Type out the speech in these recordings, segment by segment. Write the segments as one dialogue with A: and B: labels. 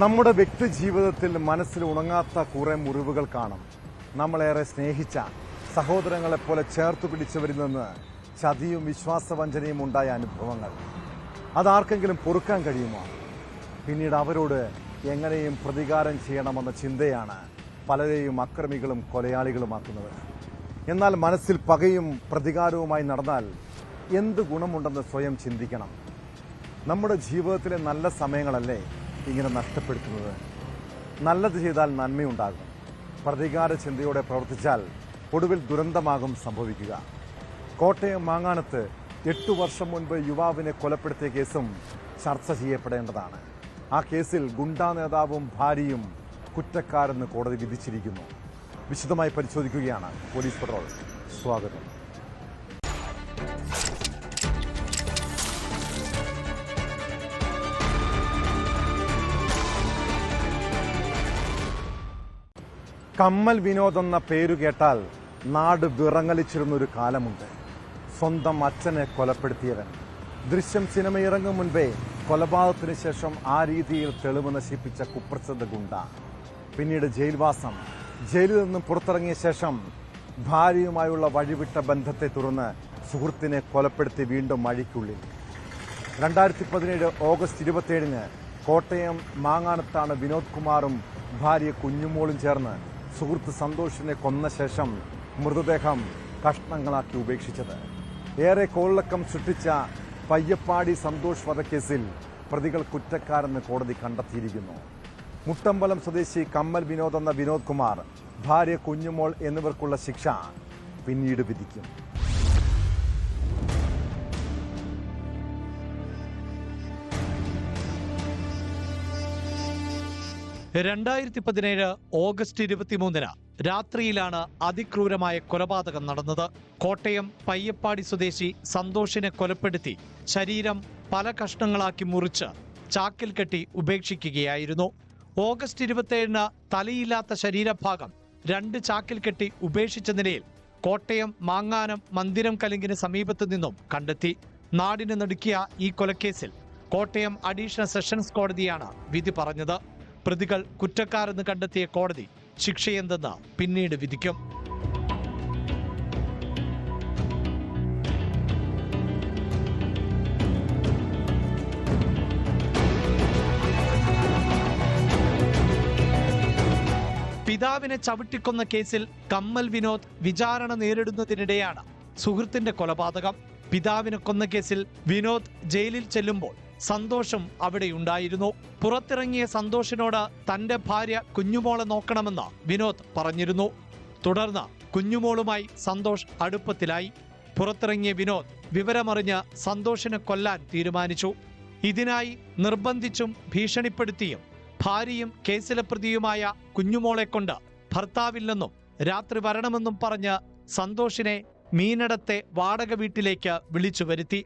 A: നമ്മുടെ വ്യക്തി ജീവിതത്തിൽ മനസ്സിൽ ഉണങ്ങാത്ത കുറെ മുറിവുകൾ കാണും. നമ്മളേറെ സ്നേഹിച്ച സഹോദരങ്ങളെപ്പോലെ ചേർത്തു പിടിച്ചവരിൽ നിന്ന് ചതിയും വിശ്വാസവഞ്ചനയും ഉണ്ടായ അനുഭവങ്ങൾ അതാർക്കെങ്കിലും പൊറുക്കാൻ കഴിയുമോ? പിന്നീട് അവരോട് എങ്ങനെയും പ്രതികാരം ചെയ്യണമെന്ന ചിന്തയാണ് പലരെയും അക്രമികളും കൊലയാളികളുമാക്കുന്നത്. എന്നാൽ മനസ്സിൽ പകയും പ്രതികാരവുമായി നടന്നാൽ എന്ത് ഗുണമുണ്ടെന്ന് സ്വയം ചിന്തിക്കണം. നമ്മുടെ ജീവിതത്തിലെ നല്ല സമയങ്ങളല്ലേ ഇങ്ങനെ നഷ്ടപ്പെടുത്തുന്നത്? നല്ലത് ചെയ്താൽ നന്മയുണ്ടാകും. പ്രതികാര ചിന്തയോടെ പ്രവർത്തിച്ചാൽ ഒടുവിൽ ദുരന്തമാകും സംഭവിക്കുക. കോട്ടയം മാങ്ങാനത്ത് 8 വർഷം മുൻപ് യുവാവിനെ കൊലപ്പെടുത്തിയ കേസും ചർച്ച ചെയ്യപ്പെടേണ്ടതാണ്. ആ കേസിൽ ഗുണ്ടാ നേതാവും ഭാര്യയും കുറ്റക്കാരെന്ന് കോടതി വിധിച്ചിരിക്കുന്നു. വിശദമായി പരിശോധിക്കുകയാണ് പോലീസ് പട്രോൾ. സ്വാഗതം. കമ്മൽ വിനോദ് എന്ന പേരു കേട്ടാൽ നാട് വിറങ്ങലിച്ചിരുന്നൊരു കാലമുണ്ട്. സ്വന്തം അച്ഛനെ കൊലപ്പെടുത്തിയവൻ. ദൃശ്യം സിനിമ ഇറങ്ങും മുൻപേ കൊലപാതകത്തിന് ശേഷം ആ രീതിയിൽ തെളിവ് നശിപ്പിച്ച കുപ്രസിദ്ധ ഗുണ്ട. പിന്നീട് ജയിൽവാസം. ജയിലിൽ നിന്നും പുറത്തിറങ്ങിയ ശേഷം ഭാര്യയുമായുള്ള വഴിവിട്ട ബന്ധത്തെ തുടർന്ന് സുഹൃത്തിനെ കൊലപ്പെടുത്തി വീണ്ടും അഴിക്കുള്ളിൽ. 2017 ഓഗസ്റ്റ് 27 കോട്ടയം മാങ്ങാനത്താണ് വിനോദ് കുമാറും ഭാര്യ കുഞ്ഞുമോളും ചേർന്ന് സുഹൃത്ത് സന്തോഷിനെ കൊന്ന ശേഷം മൃതദേഹം കഷ്ണങ്ങളാക്കി ഉപേക്ഷിച്ചത്. ഏറെ കോളിളക്കം സൃഷ്ടിച്ച പയ്യപ്പാടി സന്തോഷ് വധക്കേസിൽ പ്രതികൾ കുറ്റക്കാരെന്ന് കോടതി കണ്ടെത്തിയിരിക്കുന്നു. മുട്ടമ്പലം സ്വദേശി കമ്മൽ വിനോദ് എന്ന വിനോദ് കുമാർ, ഭാര്യ കുഞ്ഞുമോൾ എന്നിവർക്കുള്ള ശിക്ഷ പിന്നീട് വിധിക്കും.
B: ഓഗസ്റ്റ് 23 രാത്രിയിലാണ് അതിക്രൂരമായ കൊലപാതകം നടന്നത്. കോട്ടയം പയ്യപ്പാടി സ്വദേശി സന്തോഷിനെ കൊലപ്പെടുത്തി ശരീരം പല കഷ്ണങ്ങളാക്കി മുറിച്ച് ചാക്കിൽ കെട്ടി ഉപേക്ഷിക്കുകയായിരുന്നു. ഓഗസ്റ്റ് 27 തലയില്ലാത്ത ശരീരഭാഗം 2 ചാക്കിൽ കെട്ടി ഉപേക്ഷിച്ച നിലയിൽ കോട്ടയം മാങ്ങാനം മന്ദിരം കലുങ്കിന് സമീപത്തു നിന്നും കണ്ടെത്തി. നാടിന് നടുക്കിയ ഈ കൊലക്കേസിൽ കോട്ടയം അഡീഷണൽ സെഷൻസ് കോടതിയാണ് വിധി പറഞ്ഞത്. പ്രതികൾ കുറ്റക്കാരെന്ന് കണ്ടെത്തിയ കോടതി ശിക്ഷയെന്തെന്ന് പിന്നീട് വിധിക്കും. പിതാവിനെ ചവിട്ടിക്കൊന്ന കേസിൽ കമ്മൽ വിനോദ് വിചാരണ നേരിടുന്നതിനിടെയാണ് സുഹൃത്തിന്റെ കൊലപാതകം. പിതാവിനെ കൊന്ന കേസിൽ വിനോദ് ജയിലിൽ ചെല്ലുമ്പോൾ സന്തോഷം അവിടെയുണ്ടായിരുന്നു. പുറത്തിറങ്ങിയ സന്തോഷിനോട് തന്റെ ഭാര്യ കുഞ്ഞുമോളെ നോക്കണമെന്ന് വിനോദ് പറഞ്ഞിരുന്നു. തുടർന്ന് കുഞ്ഞുമോളുമായി സന്തോഷ് അടുപ്പത്തിലായി. പുറത്തിറങ്ങിയ വിനോദ് വിവരമറിഞ്ഞ് സന്തോഷിനെ കൊല്ലാൻ തീരുമാനിച്ചു. ഇതിനായി നിർബന്ധിച്ചും ഭീഷണിപ്പെടുത്തിയും ഭാര്യയും കേസിലെ പ്രതിയുമായ കുഞ്ഞുമോളെ കൊണ്ട് ഭർത്താവില്ലെന്നും രാത്രി വരണമെന്നും പറഞ്ഞ് സന്തോഷിനെ മീനടത്തെ വാടക വീട്ടിലേക്ക് വിളിച്ചു വരുത്തി.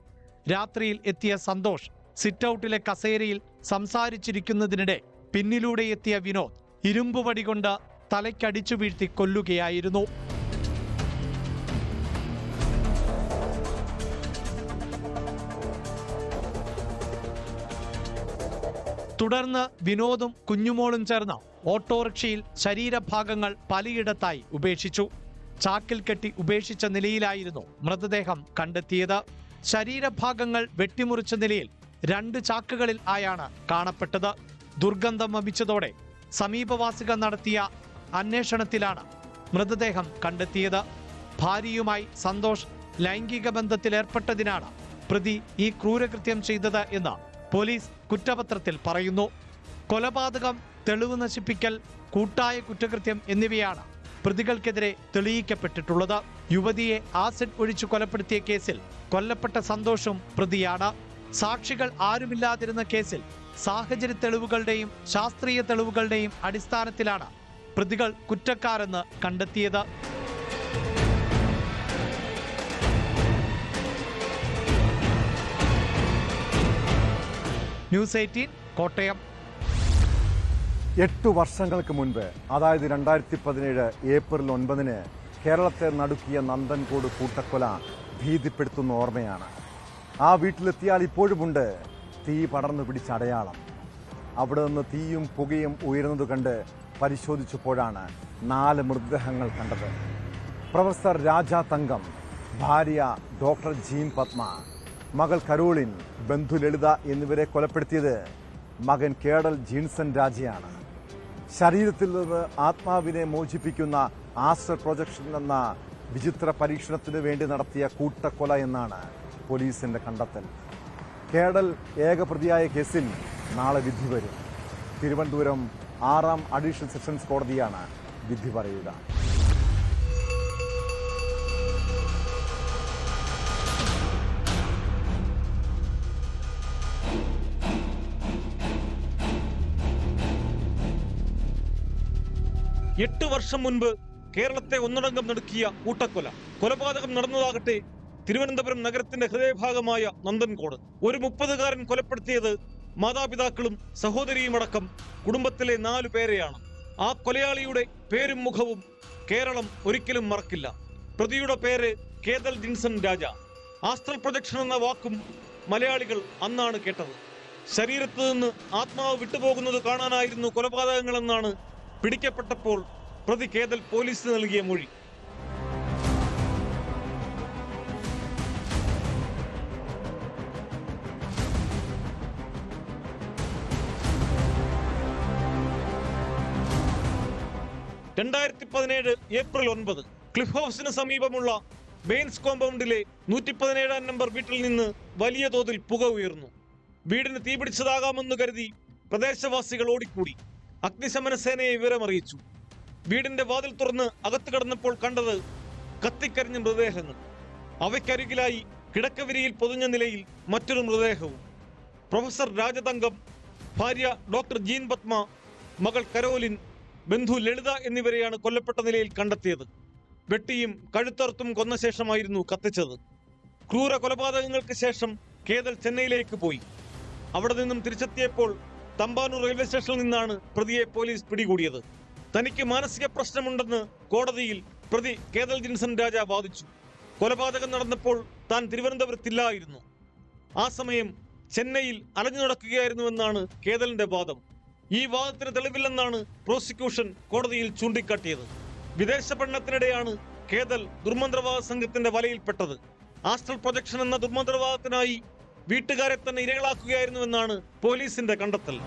B: രാത്രിയിൽ എത്തിയ സന്തോഷ് സിറ്റൌട്ടിലെ കസേരയിൽ സംസാരിച്ചിരിക്കുന്നതിനിടെ പിന്നിലൂടെ എത്തിയ വിനോദ് ഇരുമ്പുവടി കൊണ്ട് തലയ്ക്കടിച്ചു വീഴ്ത്തി കൊല്ലുകയായിരുന്നു. തുടർന്ന് വിനോദും കുഞ്ഞുമോളും ചേർന്ന് ഓട്ടോറിക്ഷയിൽ ശരീരഭാഗങ്ങൾ പലയിടത്തായി ഉപേക്ഷിച്ചു. ചാക്കിൽ കെട്ടി ഉപേക്ഷിച്ച നിലയിലായിരുന്നു മൃതദേഹം കണ്ടെത്തിയത്. ശരീരഭാഗങ്ങൾ വെട്ടിമുറിച്ച നിലയിൽ 2 ചാക്കുകളിൽ ആയാണ് കാണപ്പെട്ടത്. ദുർഗന്ധം വമിച്ചതോടെ സമീപവാസികൾ നടത്തിയ അന്വേഷണത്തിലാണ് മൃതദേഹം കണ്ടെത്തിയത്. ഭാര്യയുമായി സന്തോഷ് ലൈംഗിക ബന്ധത്തിലേർപ്പെട്ടതിനാണ് പ്രതി ഈ ക്രൂരകൃത്യം ചെയ്തത് എന്ന് പോലീസ് കുറ്റപത്രത്തിൽ പറയുന്നു. കൊലപാതകം, തെളിവ് നശിപ്പിക്കൽ, കൂട്ടായ കുറ്റകൃത്യം എന്നിവയാണ് പ്രതികൾക്കെതിരെ തെളിയിക്കപ്പെട്ടിട്ടുള്ളത്. യുവതിയെ ആസിഡ് ഒഴിച്ചു കൊലപ്പെടുത്തിയ കേസിൽ കൊല്ലപ്പെട്ട സന്തോഷും പ്രതിയാണ്. സാക്ഷികൾ ആരുമില്ലാതിരുന്ന കേസിൽ സാഹചര്യ തെളിവുകളുടെയും ശാസ്ത്രീയ തെളിവുകളുടെയും അടിസ്ഥാനത്തിലാണ് പ്രതികൾ കുറ്റക്കാരെന്ന് കണ്ടെത്തിയത്. ന്യൂസ് 18 കോട്ടയം.
A: 8 വർഷങ്ങൾക്ക് മുൻപ്, അതായത് 2017 ഏപ്രിൽ 9 കേരളത്തെ നടുക്കിയ നന്ദൻകോട് കൂട്ടക്കൊല ഭീതിപ്പെടുത്തുന്ന ഓർമ്മയാണ്. ആ വീട്ടിലെത്തിയാൽ ഇപ്പോഴുമുണ്ട് തീ പടർന്നു പിടിച്ച അടയാളം. അവിടെ നിന്ന് തീയും പുകയും ഉയരുന്നത് കണ്ട് പരിശോധിച്ചപ്പോഴാണ് 4 മൃതദേഹങ്ങൾ കണ്ടത്. പ്രൊഫസർ രാജ തങ്കം, ഭാര്യ ഡോക്ടർ ജീൻ പത്മ, മകൾ കരോളിൻ, ബന്ധു ലളിത എന്നിവരെ കൊലപ്പെടുത്തിയത് മകൻ കേഡൽ ജിൻസൺ രാജയാണ്. ശരീരത്തിൽ നിന്ന് ആത്മാവിനെ മോചിപ്പിക്കുന്ന ആസ്ട്രൽ പ്രൊജക്ഷൻ എന്ന വിചിത്ര പരീക്ഷണത്തിന് വേണ്ടി നടത്തിയ കൂട്ടക്കൊല എന്നാണ് പോലീസിന്റെ കണ്ടെത്തൽ. കേഡൽ ഏകപ്രതിയായ കേസിൽ നാളെ വിധി വരും. തിരുവനന്തപുരം 6ാം അഡീഷണൽ സെഷൻസ് കോടതിയാണ് വിധി പറയുക.
C: എട്ട് വർഷം മുൻപ് കേരളത്തെ ഒന്നടങ്കം നടുക്കിയ കൂട്ടക്കൊല. കൊലപാതകം നടന്നതാകട്ടെ തിരുവനന്തപുരം നഗരത്തിന്റെ ഹൃദയഭാഗമായ നന്ദൻകോട്. ഒരു 30-കാരൻ കൊലപ്പെടുത്തിയത് മാതാപിതാക്കളും സഹോദരിയുമടക്കം കുടുംബത്തിലെ 4 പേരെയാണ്. ആ കൊലയാളിയുടെ പേരും മുഖവും കേരളം ഒരിക്കലും മറക്കില്ല. പ്രതിയുടെ പേര് കേദൽ ജിൻസൺ രാജ. ആസ്ട്രൽ പ്രൊജക്ഷൻ എന്ന വാക്കും മലയാളികൾ അന്നാണ് കേട്ടത്. ശരീരത്തു നിന്ന് ആത്മാവ് വിട്ടുപോകുന്നത് കാണാനായിരുന്നു കൊലപാതകങ്ങളെന്നാണ് പിടിക്കപ്പെട്ടപ്പോൾ പ്രതി കേദൽ പോലീസിന് നൽകിയ മൊഴി. ഏപ്രിൽ 9 ക്ലിഫ് ഹൗസിന് സമീപമുള്ള ബെയിൻസ് കോമ്പൗണ്ടിലെ 117-ാം നമ്പർ വീട്ടിൽ നിന്ന് വലിയ തോതിൽ പുക ഉയർന്നു. വീടിന് തീപിടിച്ചതാകാമെന്ന് കരുതി പ്രദേശവാസികൾ ഓടിക്കൂടി. അഗ്നിശമന സേനയെ വിവരമറിയിച്ചു. വീടിന്റെ വാതിൽ തുറന്ന് അകത്ത് കടന്നപ്പോൾ കണ്ടത് കത്തിക്കരിഞ്ഞ മൃതദേഹങ്ങൾ. അവയ്ക്കരികിലായി കിടക്കവിരിയിൽ പൊതിഞ്ഞ നിലയിൽ മറ്റൊരു മൃതദേഹവും. പ്രൊഫസർ രാജതങ്കം, ഭാര്യ ഡോക്ടർ ജീൻ പത്മ, മകൾ കരോലിൻ, ബന്ധു ലളിത എന്നിവരെയാണ് കൊല്ലപ്പെട്ട നിലയിൽ കണ്ടെത്തിയത്. വെട്ടിയും കഴുത്തറുത്തും കൊന്ന ശേഷമായിരുന്നു കത്തിച്ചത്. ക്രൂര കൊലപാതകങ്ങൾക്ക് ശേഷം കേദൽ ചെന്നൈയിലേക്ക് പോയി. അവിടെ നിന്നും തിരിച്ചെത്തിയപ്പോൾ തമ്പാനൂർ റെയിൽവേ സ്റ്റേഷനിൽ നിന്നാണ് പ്രതിയെ പോലീസ് പിടികൂടിയത്. തനിക്ക് മാനസിക പ്രശ്നമുണ്ടെന്ന് കോടതിയിൽ പ്രതി കേദൽ ജിൻസൺ രാജ വാദിച്ചു. കൊലപാതകം നടന്നപ്പോൾ താൻ തിരുവനന്തപുരത്തില്ലായിരുന്നു. ആ സമയം ചെന്നൈയിൽ അലഞ്ഞു നടക്കുകയായിരുന്നുവെന്നാണ് കേദലിന്റെ വാദം. ഈ വാദത്തിന് തെളിവില്ലെന്നാണ് പ്രോസിക്യൂഷൻ കോടതിയിൽ ചൂണ്ടിക്കാട്ടിയത്. വിദേശ പഠനത്തിനിടെയാണ് കേദൽ ദുർമന്ത്രവാദ സംഘത്തിന്റെ വലയിൽപ്പെട്ടത്. ആസ്ട്രൽ പ്രൊജക്ഷൻ എന്ന ദുർമന്ത്രവാദത്തിനായി വീട്ടുകാരെ തന്നെ ഇരകളാക്കുകയായിരുന്നുവെന്നാണ് പോലീസിന്റെ കണ്ടെത്തൽ.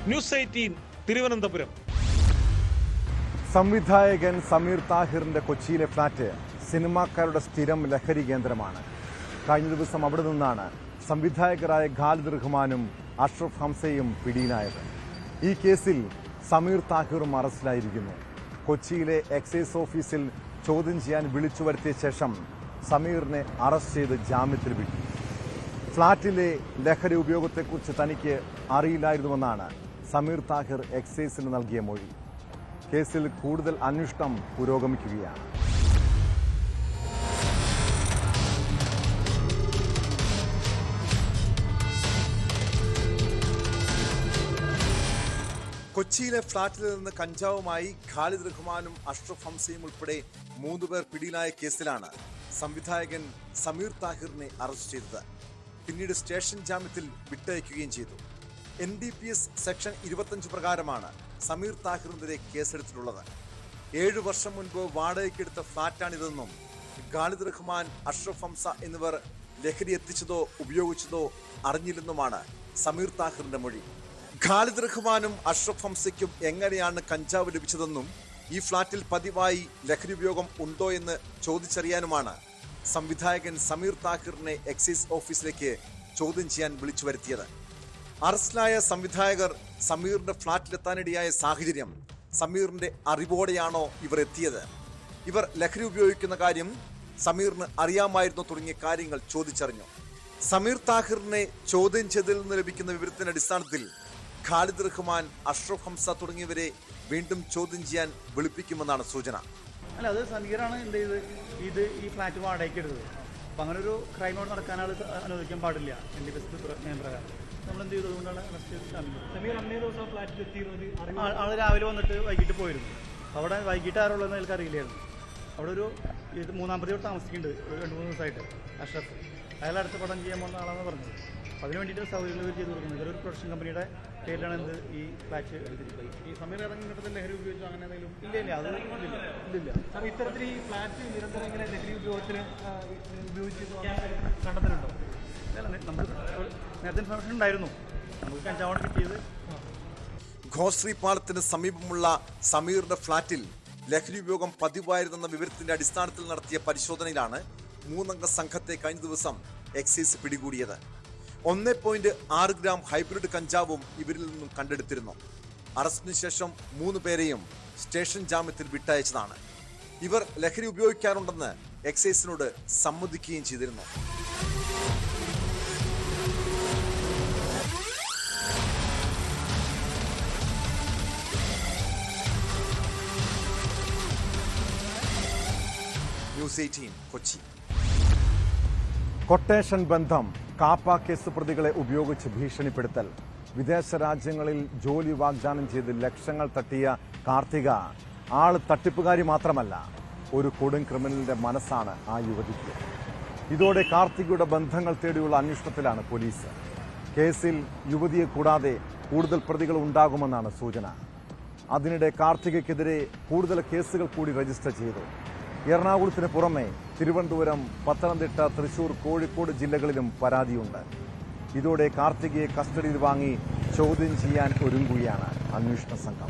C: ന്യൂസ് 18 തിരുവനന്തപുരം.
A: സംവിധായകൻ സമീർ താഹിറിന്റെ കൊച്ചിയിലെ ഫ്ളാറ്റ് സിനിമാക്കാരുടെ സ്ഥിരം ലഹരി കേന്ദ്രമാണ്. കഴിഞ്ഞ ദിവസം അവിടെ നിന്നാണ് സംവിധായകരായ ഖാലിദ് റഹ്മാനും അഷ്റഫ് ഹംസയും പിടിയിലായത്. ഈ കേസിൽ സമീർ താഹിറും അറസ്റ്റിലായിരിക്കുന്നു. കൊച്ചിയിലെ എക്സൈസ് ഓഫീസിൽ ചോദ്യം ചെയ്യാൻ വിളിച്ചു വരുത്തിയ ശേഷം സമീറിനെ അറസ്റ്റ് ചെയ്ത് ജാമ്യത്തിൽ വിട്ടു. ഫ്ളാറ്റിലെ ലഹരി ഉപയോഗത്തെക്കുറിച്ച് തനിക്ക് അറിയില്ലായിരുന്നുവെന്നാണ് സമീർ താഹിർ എക്സൈസിന് നൽകിയ മൊഴി. കേസിൽ കൂടുതൽ അന്വേഷണം പുരോഗമിക്കുകയാണ്. കൊച്ചിയിലെ ഫ്ളാറ്റിൽ നിന്ന് കഞ്ചാവുമായി ഖാലിദ് റഹ്മാനും അഷ്റഫ് ഹംസയും ഉൾപ്പെടെ 3 പേർ പിടിയിലായ കേസിലാണ് സംവിധായകൻ സമീർ താഹിറിനെ അറസ്റ്റ് ചെയ്തത്. പിന്നീട് സ്റ്റേഷൻ ജാമ്യത്തിൽ വിട്ടയക്കുകയും ചെയ്തു. NDPS സെക്ഷൻ 25 പ്രകാരമാണ് സമീർ താഹിറിനെതിരെ കേസെടുത്തിട്ടുള്ളത്. 7 വർഷം മുൻപ് വാടകയ്ക്കെടുത്ത ഫ്ളാറ്റാണിതെന്നും ഖാലിദ് റഹ്മാൻ, അഷ്റഫ് ഹംസ എന്നിവർ ലഹരി എത്തിച്ചതോ ഉപയോഗിച്ചതോ അറിഞ്ഞില്ലെന്നുമാണ് സമീർ താഹിറിന്റെ മൊഴി. ഖാലിദ് റഹ്മാനും അഷ്റഫ് ഹംസയ്ക്കും എങ്ങനെയാണ് കഞ്ചാവ് ലഭിച്ചതെന്നും ഈ ഫ്ളാറ്റിൽ പതിവായി ലഹരി ഉപയോഗം ഉണ്ടോ എന്ന് ചോദിച്ചറിയാനുമാണ് സംവിധായകൻ സമീർ താഹിറിനെ എക്സൈസ് ഓഫീസിലേക്ക് ചോദ്യം ചെയ്യാൻ വിളിച്ചു വരുത്തിയത്. അറസ്റ്റിലായ സംവിധായകർ സമീറിന്റെ ഫ്ളാറ്റിലെത്താനിടയായ സാഹചര്യം, സമീറിന്റെ അറിവോടെയാണോ ഇവർ എത്തിയത്, ഇവർ ലഹരി ഉപയോഗിക്കുന്ന കാര്യം സമീറിന് അറിയാമായിരുന്നോ തുടങ്ങിയ കാര്യങ്ങൾ ചോദിച്ചറിഞ്ഞു. സമീർ താഹിറിനെ ചോദ്യം ചെയ്തതിൽ നിന്ന് ലഭിക്കുന്ന വിവരത്തിന്റെ അടിസ്ഥാനത്തിൽ ഖാലിദ് റഹ്മാൻ, അഷ്റഫ് ഹംസ തുടങ്ങിയവരെ വീണ്ടും ചോദ്യം ചെയ്യാൻ വിളിപ്പിക്കുമെന്നാണ് സൂചന.
D: അല്ല, അത് സമീറാണ് എന്ത് ചെയ്ത് ഈ ഫ്ലാറ്റ് വാടകയ്ക്ക് എടുത്തത്. അപ്പം അങ്ങനെ ഒരു ക്രൈം അവിടെ നടക്കാൻ ആൾ അനുവദിക്കാൻ പാടില്ല NDPS നിയമപ്രകാരം. നമ്മൾ എന്ത് ചെയ്തു, അതുകൊണ്ടാണ് അറസ്റ്റ് ചെയ്ത്
E: സമീർ അന്നേ ദിവസം ഫ്ലാറ്റിൽ എത്തിയിരുന്നത്
D: ആൾ രാവിലെ വന്നിട്ട് വൈകിട്ട് പോയിരുന്നു. അവിടെ വൈകിട്ട് ആരുള്ളതെന്ന് എനിക്ക് അറിയില്ലായിരുന്നു. അവിടെ ഒരു മൂന്നാം പ്രതി താമസിക്കുന്നുണ്ട്, ഒരു 2-3 ദിവസമായിട്ട്, അഷ്റഫ്. അയാൾ അടുത്ത പടം ചെയ്യാൻ പോകുന്ന ആളാണെന്ന് പറഞ്ഞത്. അതിന് വേണ്ടിയിട്ട് സൗകര്യങ്ങൾ ചെയ്ത് കൊടുക്കുന്നത്. ഇതൊരു പ്രൊഡക്ഷൻ കമ്പനിയുടെ പേരിലാണ് എന്ത് ഈ ഫ്ലാറ്റ് എടുത്തിട്ടുള്ളത്.
E: ഈ സമീർ ഇറങ്ങി കിട്ടുന്ന ലഹരി ഉപയോഗിച്ചോ അങ്ങനെ എന്തെങ്കിലും?
D: ഇല്ല, അത് ഇല്ലില്ല.
E: സാർ, ഇത്തരത്തിൽ ഈ ഫ്ലാറ്റ് നിരന്തരം ഇങ്ങനെ ലഹരി ഉപയോഗത്തിന് ഉപയോഗിച്ച് കണ്ടെത്തുന്നുണ്ടോ?
D: നമുക്ക് നേരത്തെ ഇൻഫർമേഷൻ ഉണ്ടായിരുന്നു, നമുക്ക് കഞ്ചാവാണ് കിട്ടിയത്.
A: ഘോശ്രീ പാലത്തിന് സമീപമുള്ള സമീറിന്റെ ഫ്ളാറ്റിൽ ലഹരി ഉപയോഗം പതിവായിരുന്നെന്ന വിവരത്തിന്റെ അടിസ്ഥാനത്തിൽ നടത്തിയ പരിശോധനയിലാണ് 3-അംഗ സംഘത്തെ കഴിഞ്ഞ ദിവസം എക്സൈസ് പിടികൂടിയത്. 1.6 ഗ്രാം ഹൈബ്രിഡ് കഞ്ചാവും ഇവരിൽ നിന്നും കണ്ടെടുത്തിരുന്നു. അറസ്റ്റിന് ശേഷം 3 പേരെയും സ്റ്റേഷൻ ജാമ്യത്തിൽ വിട്ടയച്ചതാണ്. ഇവർ ലഹരി ഉപയോഗിക്കാറുണ്ടെന്ന് എക്സൈസിനോട് സമ്മതിക്കുകയും ചെയ്തിരുന്നു. ന്യൂസ് 18 കൊച്ചി. കൊട്ടേഷൻ ബന്ധം, കാപ്പ കേസ് പ്രതികളെ ഉപയോഗിച്ച് ഭീഷണിപ്പെടുത്തൽ, വിദേശ രാജ്യങ്ങളിൽ ജോലി വാഗ്ദാനം ചെയ്ത് ലക്ഷങ്ങൾ തട്ടിയ കാർത്തിക ആള് തട്ടിപ്പുകാരി മാത്രമല്ല, ഒരു കൊടും ക്രിമിനലിന്റെ മനസ്സാണ് ആ യുവതിക്ക്. ഇതോടെ കാർത്തികയുടെ ബന്ധങ്ങൾ തേടിയുള്ള അന്വേഷണത്തിലാണ് പോലീസ്. കേസിൽ യുവതിയെ കൂടാതെ കൂടുതൽ പ്രതികൾ ഉണ്ടാകുമെന്നാണ് സൂചന. അതിനിടെ കാർത്തികയ്ക്കെതിരെ കൂടുതൽ കേസുകൾ കൂടി രജിസ്റ്റർ ചെയ്തു. എറണാകുളത്തിന് പുറമെ തിരുവനന്തപുരം, പത്തനംതിട്ട, തൃശൂർ, കോഴിക്കോട് ജില്ലകളിലും പരാതിയുണ്ട്. ഇതോടെ കാർത്തികയെ കസ്റ്റഡിയിൽ വാങ്ങി ചോദ്യം ചെയ്യാൻ ഒരുങ്ങുകയാണ് അന്വേഷണ സംഘം.